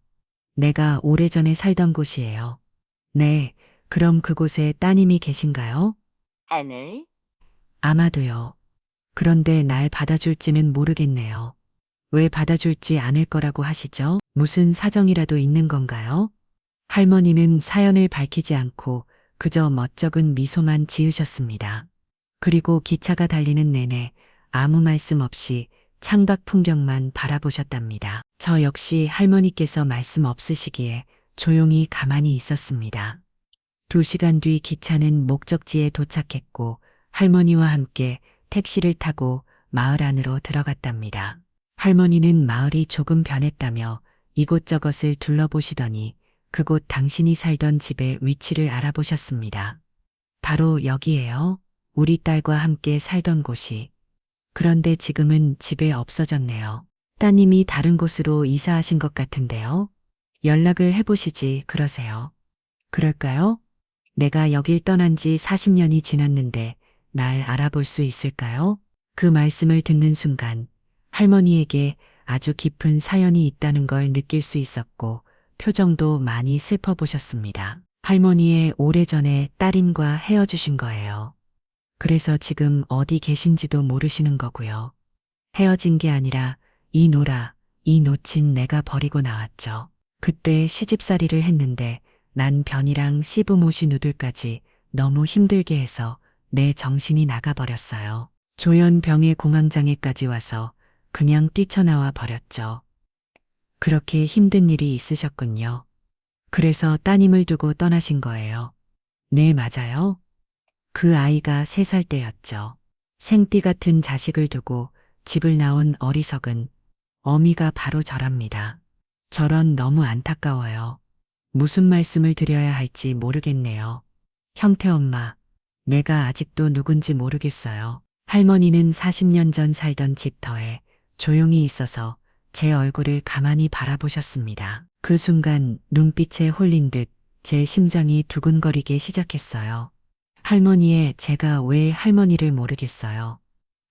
내가 오래전에 살던 곳이에요. 네, 그럼 그곳에 따님이 계신가요? 아들, 아마도요. 그런데 날 받아줄지는 모르겠네요. 왜 받아줄지 않을 거라고 하시죠? 무슨 사정이라도 있는 건가요? 할머니는 사연을 밝히지 않고 그저 멋쩍은 미소만 지으셨습니다. 그리고 기차가 달리는 내내 아무 말씀 없이 창밖 풍경만 바라보셨답니다. 저 역시 할머니께서 말씀 없으시기에 조용히 가만히 있었습니다. 2시간 뒤 기차는 목적지에 도착했고 할머니와 함께 택시를 타고 마을 안으로 들어갔답니다. 할머니는 마을이 조금 변했다며 이곳저곳을 둘러보시더니 그곳 당신이 살던 집의 위치를 알아보셨습니다. 바로 여기에요. 우리 딸과 함께 살던 곳이. 그런데 지금은 집에 없어졌네요. 따님이 다른 곳으로 이사하신 것 같은데요. 연락을 해보시지 그러세요. 그럴까요? 내가 여길 떠난 지 40년이 지났는데 날 알아볼 수 있을까요? 그 말씀을 듣는 순간 할머니에게 아주 깊은 사연이 있다는 걸 느낄 수 있었고 표정도 많이 슬퍼 보셨습니다. 할머니의 오래전에 따님과 헤어지신 거예요. 그래서 지금 어디 계신지도 모르시는 거고요. 헤어진 게 아니라 이 놓친 내가 버리고 나왔죠. 그때 시집살이를 했는데 난 변이랑 시부모시 누들까지 너무 힘들게 해서 내 정신이 나가버렸어요. 조현병의 공황장애까지 와서 그냥 뛰쳐나와 버렸죠. 그렇게 힘든 일이 있으셨군요. 그래서 따님을 두고 떠나신 거예요. 네, 맞아요. 그 아이가 3살 때였죠. 생띠 같은 자식을 두고 집을 나온 어리석은 어미가 바로 저랍니다. 저런 너무 안타까워요. 무슨 말씀을 드려야 할지 모르겠네요. 형태 엄마, 내가 아직도 누군지 모르겠어요. 할머니는 40년 전 살던 집터에 조용히 있어서 제 얼굴을 가만히 바라보셨습니다. 그 순간 눈빛에 홀린 듯 제 심장이 두근거리기 시작했어요. 할머니의 제가 왜 할머니를 모르겠어요.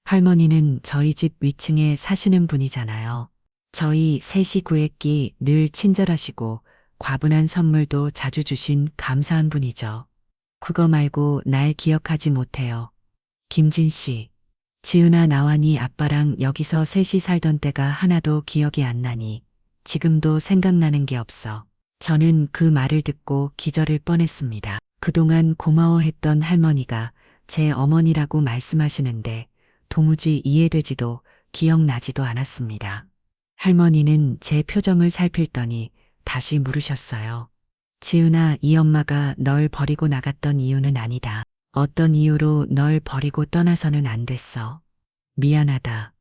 할머니는 저희 집 위층에 사시는 분이잖아요. 저희 셋이 구했기 늘 친절하시고 과분한 선물도 자주 주신 감사한 분이죠. 그거 말고 날 기억하지 못해요. 김진 씨. 지은아 나와니 아빠랑 여기서 셋이 살던 때가 하나도 기억이 안 나니 지금도 생각나는 게 없어. 저는 그 말을 듣고 기절을 뻔했습니다. 그동안 고마워했던 할머니가 제 어머니라고 말씀하시는데 도무지 이해되지도 기억나지도 않았습니다. 할머니는 제 표정을 살필더니 다시 물으셨어요. 지은아, 이 엄마가 널 버리고 나갔던 이유는 아니다. 어떤 이유로 널 버리고 떠나서는 안 됐어. 미안하다.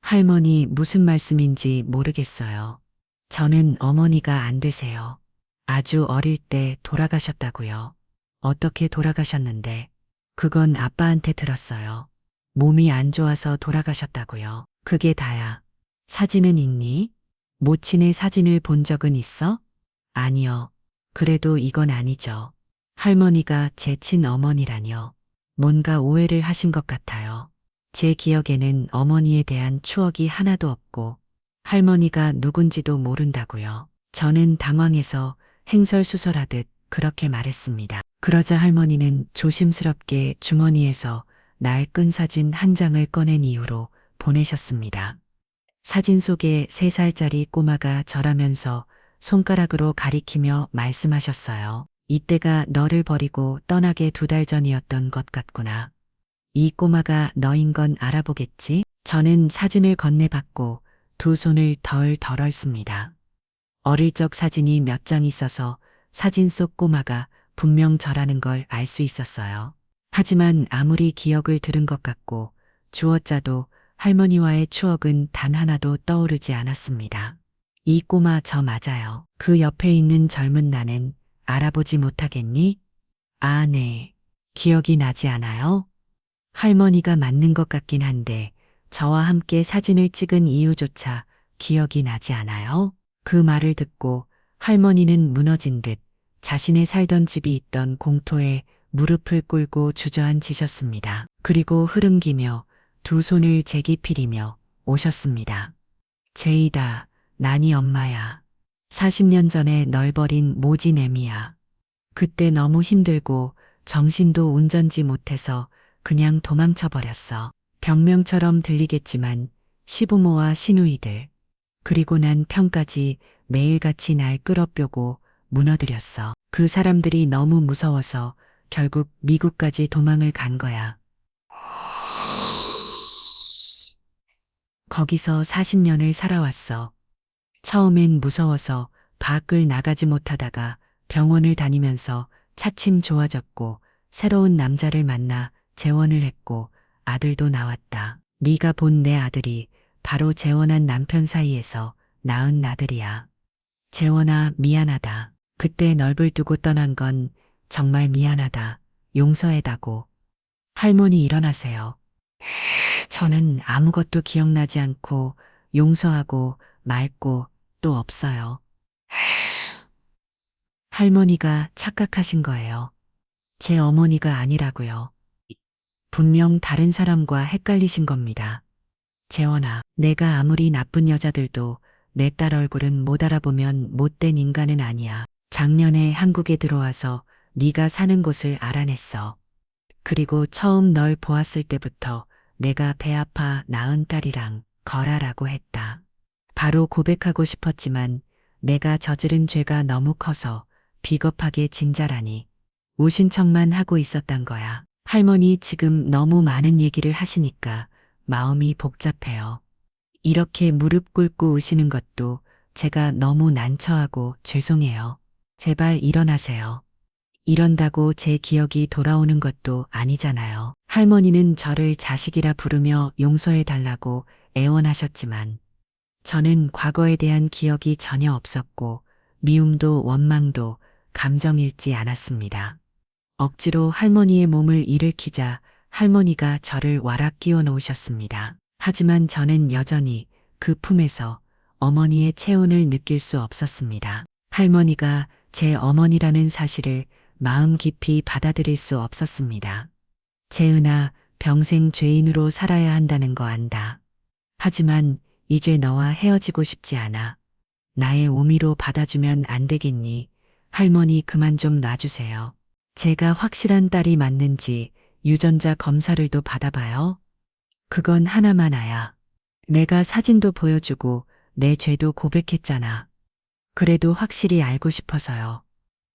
할머니 무슨 말씀인지 모르겠어요. 저는 어머니가 안 되세요. 아주 어릴 때 돌아가셨다고요. 어떻게 돌아가셨는데? 그건 아빠한테 들었어요. 몸이 안 좋아서 돌아가셨다고요. 그게 다야. 사진은 있니? 모친의 사진을 본 적은 있어? 아니요. 그래도 이건 아니죠. 할머니가 제 친어머니라뇨. 뭔가 오해를 하신 것 같아요. 제 기억에는 어머니에 대한 추억이 하나도 없고 할머니가 누군지도 모른다고요. 저는 당황해서 횡설수설하듯 그렇게 말했습니다. 그러자 할머니는 조심스럽게 주머니에서 날 끈 사진 한 장을 꺼낸 이유로 보내셨습니다. 사진 속에 3살짜리 꼬마가 절하면서 손가락으로 가리키며 말씀하셨어요. 이때가 너를 버리고 떠나게 2달 전이었던 것 같구나. 이 꼬마가 너인 건 알아보겠지? 저는 사진을 건네받고 2 손을 덜덜 얽습니다. 어릴 적 사진이 몇 장 있어서 사진 속 꼬마가 분명 저라는 걸 알 수 있었어요. 하지만 아무리 기억을 들은 것 같고 주어짜도 할머니와의 추억은 단 하나도 떠오르지 않았습니다. 이 꼬마 저 맞아요. 그 옆에 있는 젊은 나는 알아보지 못하겠니? 아, 네. 기억이 나지 않아요? 할머니가 맞는 것 같긴 한데 저와 함께 사진을 찍은 이유조차 기억이 나지 않아요? 그 말을 듣고 할머니는 무너진 듯 자신의 살던 집이 있던 공터에 무릎을 꿇고 주저앉으셨습니다. 그리고 흐름기며 2 손을 제기피리며 오셨습니다. 제이다, 난이 엄마야. 40년 전에 널 버린 모지애미야. 그때 너무 힘들고 정신도 온전지 못해서 그냥 도망쳐버렸어. 병명처럼 들리겠지만 시부모와 시누이들, 그리고 난 편까지 매일같이 날 끌어뼈고 무너뜨렸어. 그 사람들이 너무 무서워서 결국 미국까지 도망을 간 거야. 거기서 40년을 살아왔어. 처음엔 무서워서 밖을 나가지 못하다가 병원을 다니면서 차츰 좋아졌고 새로운 남자를 만나 재혼을 했고 아들도 나왔다. 네가 본 내 아들이 바로 재혼한 남편 사이에서 낳은 아들이야. 재원아, 미안하다. 그때 널 두고 떠난 건 정말 미안하다. 용서해다고. 할머니 일어나세요. 저는 아무것도 기억나지 않고 용서하고 맑고 또 없어요. 할머니가 착각하신 거예요. 제 어머니가 아니라고요. 분명 다른 사람과 헷갈리신 겁니다. 재원아, 내가 아무리 나쁜 여자들도 내 딸 얼굴은 못 알아보면 못된 인간은 아니야. 작년에 한국에 들어와서 네가 사는 곳을 알아냈어. 그리고 처음 널 보았을 때부터 내가 배 아파 낳은 딸이랑 거라라고 했다. 바로 고백하고 싶었지만 내가 저지른 죄가 너무 커서 비겁하게 진짜라니 우신 척만 하고 있었단 거야. 할머니 지금 너무 많은 얘기를 하시니까 마음이 복잡해요. 이렇게 무릎 꿇고 우시는 것도 제가 너무 난처하고 죄송해요. 제발 일어나세요. 이런다고 제 기억이 돌아오는 것도 아니잖아요. 할머니는 저를 자식이라 부르며 용서해 달라고 애원하셨지만 저는 과거에 대한 기억이 전혀 없었고 미움도 원망도 감정 잃지 않았습니다. 억지로 할머니의 몸을 일으키자 할머니가 저를 와락 끼워 놓으셨습니다. 하지만 저는 여전히 그 품에서 어머니의 체온을 느낄 수 없었습니다. 할머니가 제 어머니라는 사실을 마음 깊이 받아들일 수 없었습니다. 재은아, 평생 죄인으로 살아야 한다는 거 안다. 하지만 이제 너와 헤어지고 싶지 않아. 나의 오미로 받아주면 안 되겠니? 할머니 그만 좀 놔주세요. 제가 확실한 딸이 맞는지 유전자 검사를 또 받아봐요. 그건 하나만 아야. 내가 사진도 보여주고 내 죄도 고백했잖아. 그래도 확실히 알고 싶어서요.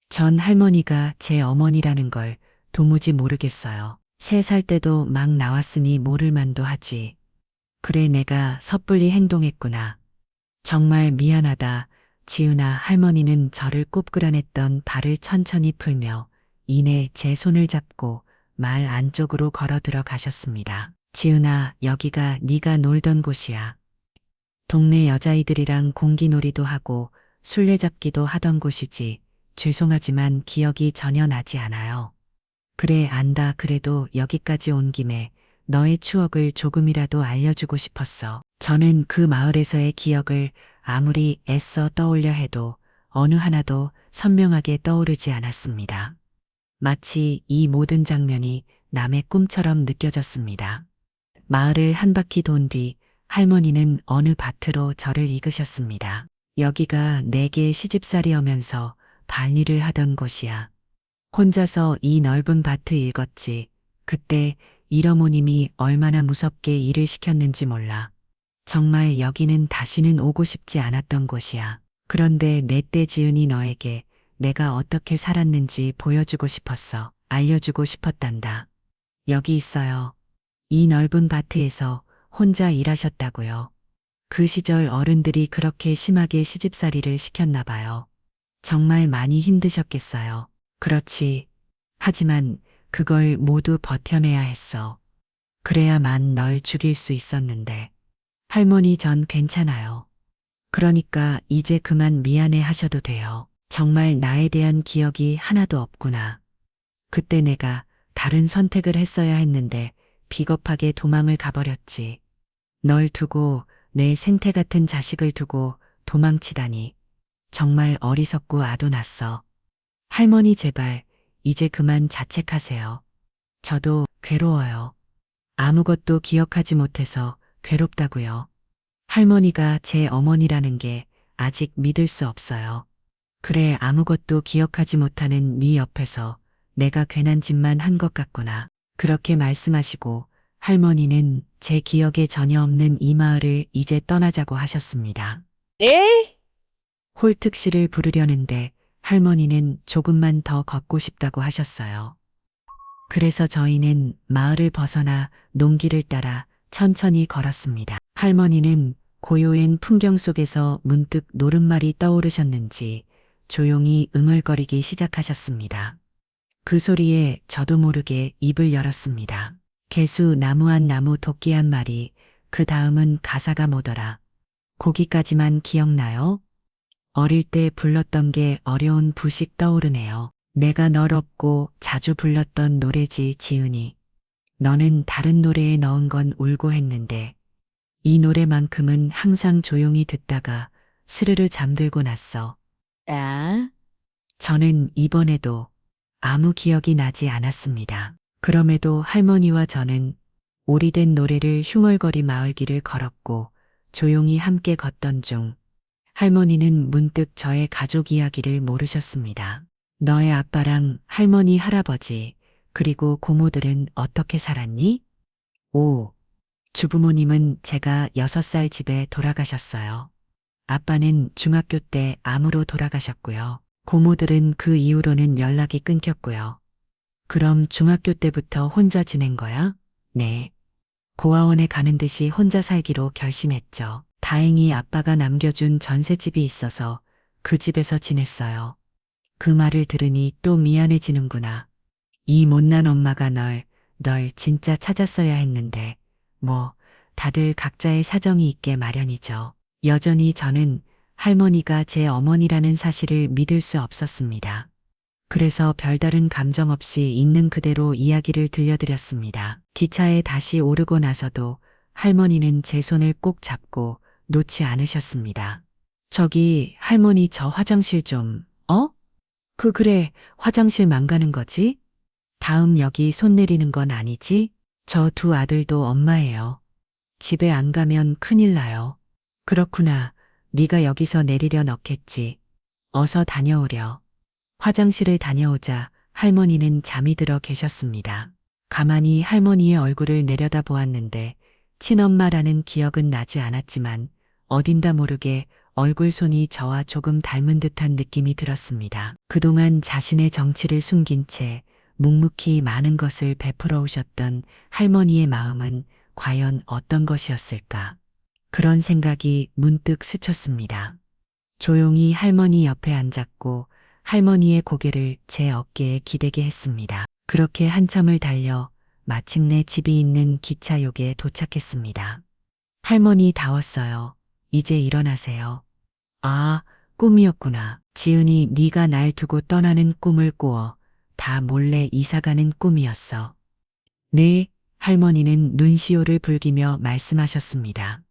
전 할머니가 제 어머니라는 걸 도무지 모르겠어요. 3살 때도 막 나왔으니 모를 만도 하지. 그래 내가 섣불리 행동했구나. 정말 미안하다. 지은아 할머니는 저를 꼽그라냈던 발을 천천히 풀며 이내 제 손을 잡고 말 안쪽으로 걸어 들어가셨습니다. 지은아 여기가 네가 놀던 곳이야. 동네 여자아이들이랑 공기놀이도 하고 술래잡기도 하던 곳이지. 죄송하지만 기억이 전혀 나지 않아요. 그래 안다. 그래도 여기까지 온 김에 너의 추억을 조금이라도 알려주고 싶었어. 저는 그 마을에서의 기억을 아무리 애써 떠올려 해도 어느 하나도 선명하게 떠오르지 않았습니다. 마치 이 모든 장면이 남의 꿈처럼 느껴졌습니다. 마을을 한 바퀴 돈 뒤 할머니는 어느 밭으로 저를 이끄셨습니다. 여기가 내게 시집살이하면서 발일을 하던 곳이야. 혼자서 이 넓은 밭을 읽었지. 그때 일어머님이 얼마나 무섭게 일을 시켰는지 몰라. 정말 여기는 다시는 오고 싶지 않았던 곳이야. 그런데 내 때 지은이 너에게 내가 어떻게 살았는지 보여주고 싶었어. 알려주고 싶었단다. 여기 있어요. 이 넓은 밭에서 혼자 일하셨다고요. 그 시절 어른들이 그렇게 심하게 시집살이를 시켰나 봐요. 정말 많이 힘드셨겠어요. 그렇지. 하지만 그걸 모두 버텨내야 했어. 그래야만 널 죽일 수 있었는데. 할머니 전 괜찮아요. 그러니까 이제 그만 미안해 하셔도 돼요. 정말 나에 대한 기억이 하나도 없구나. 그때 내가 다른 선택을 했어야 했는데 비겁하게 도망을 가버렸지. 널 두고 내 생태 같은 자식을 두고 도망치다니. 정말 어리석고 아도났어. 할머니 제발 이제 그만 자책하세요. 저도 괴로워요. 아무것도 기억하지 못해서 괴롭다고요. 할머니가 제 어머니라는 게 아직 믿을 수 없어요. 그래 아무것도 기억하지 못하는 네 옆에서 내가 괜한 짓만 한 것 같구나. 그렇게 말씀하시고 할머니는 제 기억에 전혀 없는 이 마을을 이제 떠나자고 하셨습니다. 네? 홀특씨를 부르려는데 할머니는 조금만 더 걷고 싶다고 하셨어요. 그래서 저희는 마을을 벗어나 농기를 따라 천천히 걸었습니다. 할머니는 고요한 풍경 속에서 문득 노름말이 떠오르셨는지 조용히 응얼거리기 시작하셨습니다. 그 소리에 저도 모르게 입을 열었습니다. 개수 나무 한 나무 토끼 한 마리, 그 다음은 가사가 뭐더라. 거기까지만 기억나요? 어릴 때 불렀던 게 어려운 부식 떠오르네요. 내가 널 업고 자주 불렀던 노래지 지은이. 너는 다른 노래에 넣은 건 울고 했는데 이 노래만큼은 항상 조용히 듣다가 스르르 잠들고 났어. 아, 저는 이번에도 아무 기억이 나지 않았습니다. 그럼에도 할머니와 저는 오래된 노래를 흉얼거리 마을길을 걸었고 조용히 함께 걷던 중 할머니는 문득 저의 가족 이야기를 모르셨습니다. 너의 아빠랑 할머니, 할아버지, 그리고 고모들은 어떻게 살았니? 오, 주부모님은 제가 6살 집에 돌아가셨어요. 아빠는 중학교 때 암으로 돌아가셨고요. 고모들은 그 이후로는 연락이 끊겼고요. 그럼 중학교 때부터 혼자 지낸 거야? 네. 고아원에 가는 듯이 혼자 살기로 결심했죠. 다행히 아빠가 남겨준 전셋집이 있어서 그 집에서 지냈어요. 그 말을 들으니 또 미안해지는구나. 이 못난 엄마가 널 진짜 찾았어야 했는데, 뭐, 다들 각자의 사정이 있게 마련이죠. 여전히 저는 할머니가 제 어머니라는 사실을 믿을 수 없었습니다. 그래서 별다른 감정 없이 있는 그대로 이야기를 들려드렸습니다. 기차에 다시 오르고 나서도 할머니는 제 손을 꼭 잡고 놓지 않으셨습니다. 저기 할머니 저 화장실 좀, 그래 화장실만 가는 거지? 다음 여기 손 내리는 건 아니지? 저 두 아들도 엄마예요. 집에 안 가면 큰일 나요. 그렇구나. 네가 여기서 내리려 넣겠지. 어서 다녀오려. 화장실을 다녀오자 할머니는 잠이 들어 계셨습니다. 가만히 할머니의 얼굴을 내려다 보았는데 친엄마라는 기억은 나지 않았지만 어딘가 모르게 얼굴 손이 저와 조금 닮은 듯한 느낌이 들었습니다. 그동안 자신의 정치를 숨긴 채 묵묵히 많은 것을 베풀어 오셨던 할머니의 마음은 과연 어떤 것이었을까? 그런 생각이 문득 스쳤습니다. 조용히 할머니 옆에 앉았고 할머니의 고개를 제 어깨에 기대게 했습니다. 그렇게 한참을 달려 마침내 집이 있는 기차역에 도착했습니다. 할머니 다 왔어요. 이제 일어나세요. 아, 꿈이었구나. 지은이 네가 날 두고 떠나는 꿈을 꾸어 다 몰래 이사가는 꿈이었어. 네, 할머니는 눈시울을 붉히며 말씀하셨습니다.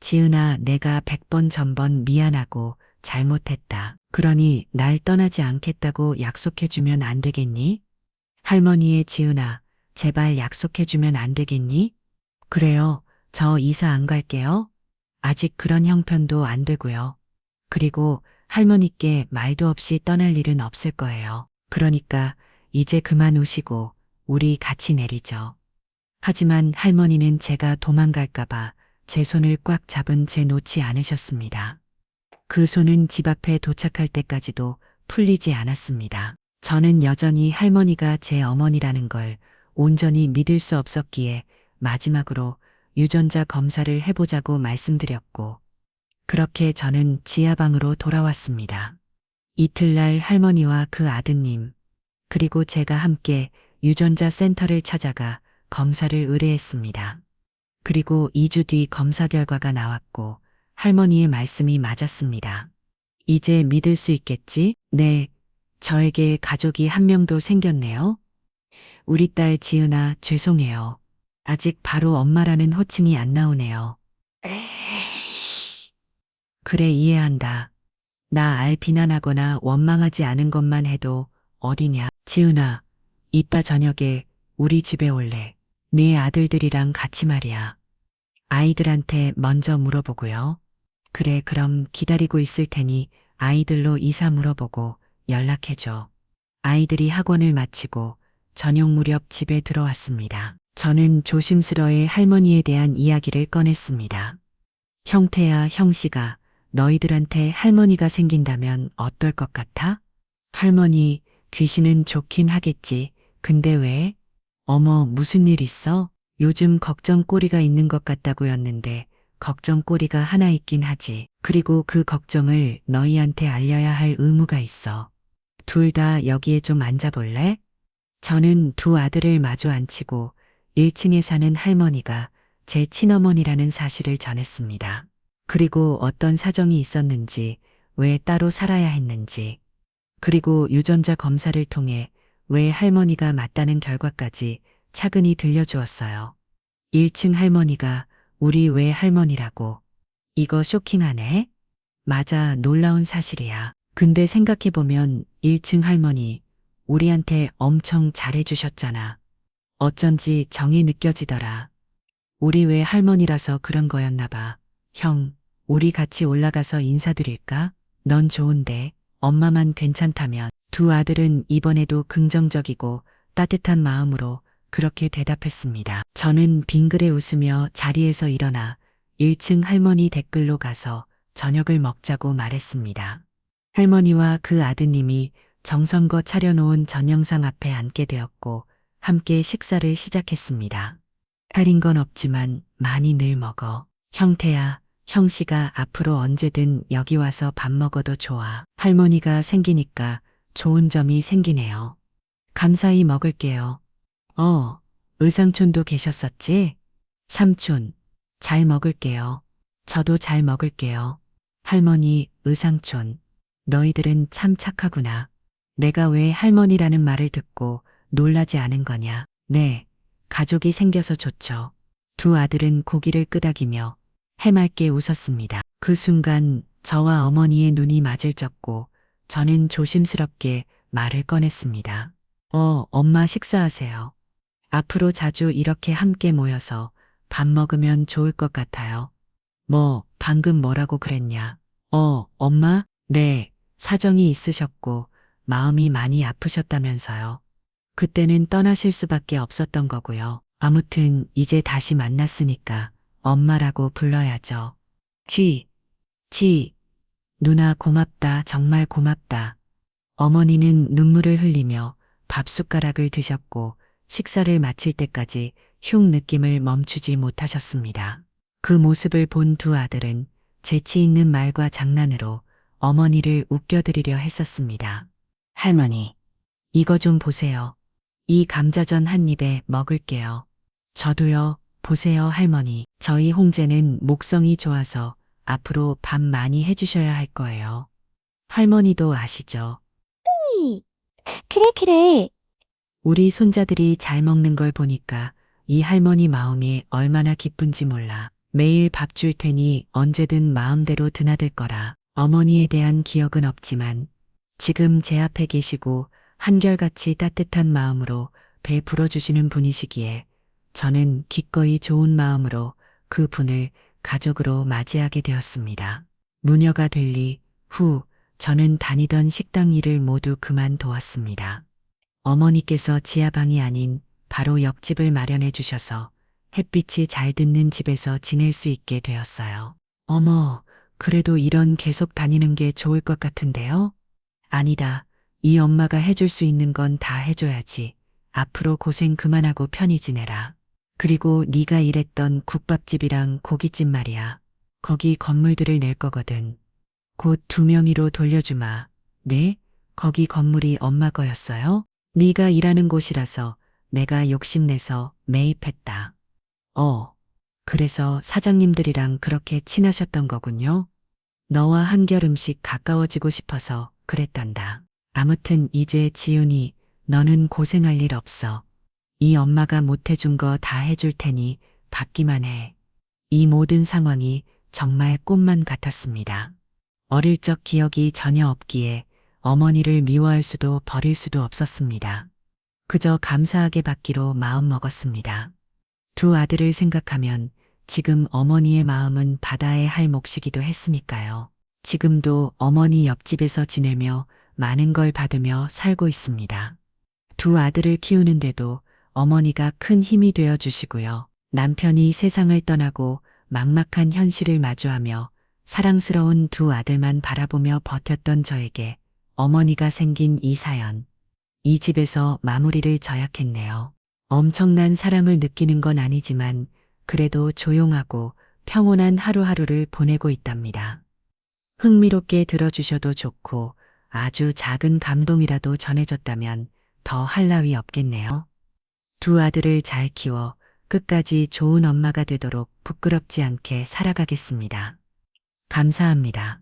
지은아, 내가 100번 전번 미안하고 잘못했다. 그러니 날 떠나지 않겠다고 약속해주면 안 되겠니? 할머니의 지은아, 제발 약속해주면 안 되겠니? 그래요. 저 이사 안 갈게요. 아직 그런 형편도 안 되고요. 그리고 할머니께 말도 없이 떠날 일은 없을 거예요. 그러니까 이제 그만 우시고 우리 같이 내리죠. 하지만 할머니는 제가 도망갈까봐 제 손을 꽉 잡은 채 놓지 않으셨습니다. 그 손은 집 앞에 도착할 때까지도 풀리지 않았습니다. 저는 여전히 할머니가 제 어머니라는 걸 온전히 믿을 수 없었기에 마지막으로 유전자 검사를 해보자고 말씀드렸고, 그렇게 저는 지하방으로 돌아왔습니다. 이틀날 할머니와 그 아드님, 그리고 제가 함께 유전자 센터를 찾아가 검사를 의뢰했습니다. 그리고 2주 뒤 검사 결과가 나왔고 할머니의 말씀이 맞았습니다. 이제 믿을 수 있겠지? 네, 저에게 가족이 한 명도 생겼네요. 우리 딸 지은아, 죄송해요. 아직 바로 엄마라는 호칭이 안 나오네요. 그래, 이해한다. 나 알 비난하거나 원망하지 않은 것만 해도 어디냐. 지은아, 이따 저녁에 우리 집에 올래. 네 아들들이랑 같이 말이야. 아이들한테 먼저 물어보고요. 그래, 그럼 기다리고 있을 테니 아이들로 이사 물어보고 연락해줘. 아이들이 학원을 마치고 저녁 무렵 집에 들어왔습니다. 저는 조심스러이 할머니에 대한 이야기를 꺼냈습니다. 형태야, 형씨가 너희들한테 할머니가 생긴다면 어떨 것 같아? 할머니, 귀신은 좋긴 하겠지. 근데 왜? 어머, 무슨 일 있어? 요즘 걱정꼬리가 있는 것 같다고였는데 걱정꼬리가 하나 있긴 하지. 그리고 그 걱정을 너희한테 알려야 할 의무가 있어. 둘 다 여기에 좀 앉아볼래? 저는 두 아들을 마주 앉히고 1층에 사는 할머니가 제 친어머니라는 사실을 전했습니다. 그리고 어떤 사정이 있었는지, 왜 따로 살아야 했는지, 그리고 유전자 검사를 통해 왜 할머니가 맞다는 결과까지 차근히 들려주었어요. 1층 할머니가 우리 왜 할머니라고. 이거 쇼킹하네? 맞아, 놀라운 사실이야. 근데 생각해보면 1층 할머니, 우리한테 엄청 잘해주셨잖아. 어쩐지 정이 느껴지더라. 우리 왜 할머니라서 그런 거였나 봐. 형, 우리 같이 올라가서 인사드릴까? 넌 좋은데, 엄마만 괜찮다면. 두 아들은 이번에도 긍정적이고 따뜻한 마음으로 그렇게 대답했습니다. 저는 빙그레 웃으며 자리에서 일어나 1층 할머니 댓글로 가서 저녁을 먹자고 말했습니다. 할머니와 그 아드님이 정성껏 차려놓은 전영상 앞에 앉게 되었고 함께 식사를 시작했습니다. 할인 건 없지만 많이 늘 먹어. 형태야, 형씨가 앞으로 언제든 여기 와서 밥 먹어도 좋아. 할머니가 생기니까 좋은 점이 생기네요. 감사히 먹을게요. 의상촌도 계셨었지? 삼촌, 잘 먹을게요. 저도 잘 먹을게요. 할머니, 의상촌, 너희들은 참 착하구나. 내가 왜 할머니라는 말을 듣고 놀라지 않은 거냐. 네, 가족이 생겨서 좋죠. 두 아들은 고기를 끄덕이며 해맑게 웃었습니다. 그 순간 저와 어머니의 눈이 마주쳤고 저는 조심스럽게 말을 꺼냈습니다. 엄마 식사하세요. 앞으로 자주 이렇게 함께 모여서 밥 먹으면 좋을 것 같아요. 뭐, 방금 뭐라고 그랬냐? 엄마? 네, 사정이 있으셨고 마음이 많이 아프셨다면서요. 그때는 떠나실 수밖에 없었던 거고요. 아무튼 이제 다시 만났으니까 엄마라고 불러야죠. 지, 누나 고맙다, 정말 고맙다. 어머니는 눈물을 흘리며 밥숟가락을 드셨고 식사를 마칠 때까지 흉 느낌을 멈추지 못하셨습니다. 그 모습을 본 두 아들은 재치 있는 말과 장난으로 어머니를 웃겨드리려 했었습니다. 할머니, 이거 좀 보세요. 이 감자전 한 입에 먹을게요. 저도요, 보세요, 할머니. 저희 홍제는 목성이 좋아서 앞으로 밥 많이 해주셔야 할 거예요. 할머니도 아시죠? 그래. 우리 손자들이 잘 먹는 걸 보니까 이 할머니 마음이 얼마나 기쁜지 몰라. 매일 밥 줄 테니 언제든 마음대로 드나들 거라. 어머니에 대한 기억은 없지만 지금 제 앞에 계시고 한결같이 따뜻한 마음으로 배 불어주시는 분이시기에 저는 기꺼이 좋은 마음으로 그 분을 가족으로 맞이하게 되었습니다. 무녀가 될 후 저는 다니던 식당 일을 모두 그만두었습니다. 어머니께서 지하방이 아닌 바로 옆집을 마련해 주셔서 햇빛이 잘 드는 집에서 지낼 수 있게 되었어요. 어머, 그래도 이런 계속 다니는 게 좋을 것 같은데요? 아니다. 이 엄마가 해줄 수 있는 건 다 해줘야지. 앞으로 고생 그만하고 편히 지내라. 그리고 네가 일했던 국밥집이랑 고깃집 말이야. 거기 건물들을 낼 거거든. 곧 2명의로 돌려주마. 네? 거기 건물이 엄마 거였어요? 네가 일하는 곳이라서 내가 욕심내서 매입했다. 그래서 사장님들이랑 그렇게 친하셨던 거군요. 너와 한결 음식 가까워지고 싶어서 그랬단다. 아무튼 이제 지훈이 너는 고생할 일 없어. 이 엄마가 못해준 거 다 해줄 테니 받기만 해. 이 모든 상황이 정말 꿈만 같았습니다. 어릴 적 기억이 전혀 없기에 어머니를 미워할 수도 버릴 수도 없었습니다. 그저 감사하게 받기로 마음먹었습니다. 두 아들을 생각하면 지금 어머니의 마음은 바다의 할 몫이기도 했으니까요. 지금도 어머니 옆집에서 지내며 많은 걸 받으며 살고 있습니다. 두 아들을 키우는데도 어머니가 큰 힘이 되어 주시고요. 남편이 세상을 떠나고 막막한 현실을 마주하며 사랑스러운 두 아들만 바라보며 버텼던 저에게 어머니가 생긴 이 사연, 이 집에서 마무리를 져야겠네요. 엄청난 사랑을 느끼는 건 아니지만 그래도 조용하고 평온한 하루하루를 보내고 있답니다. 흥미롭게 들어주셔도 좋고 아주 작은 감동이라도 전해졌다면 더 할 나위 없겠네요. 두 아들을 잘 키워 끝까지 좋은 엄마가 되도록 부끄럽지 않게 살아가겠습니다. 감사합니다.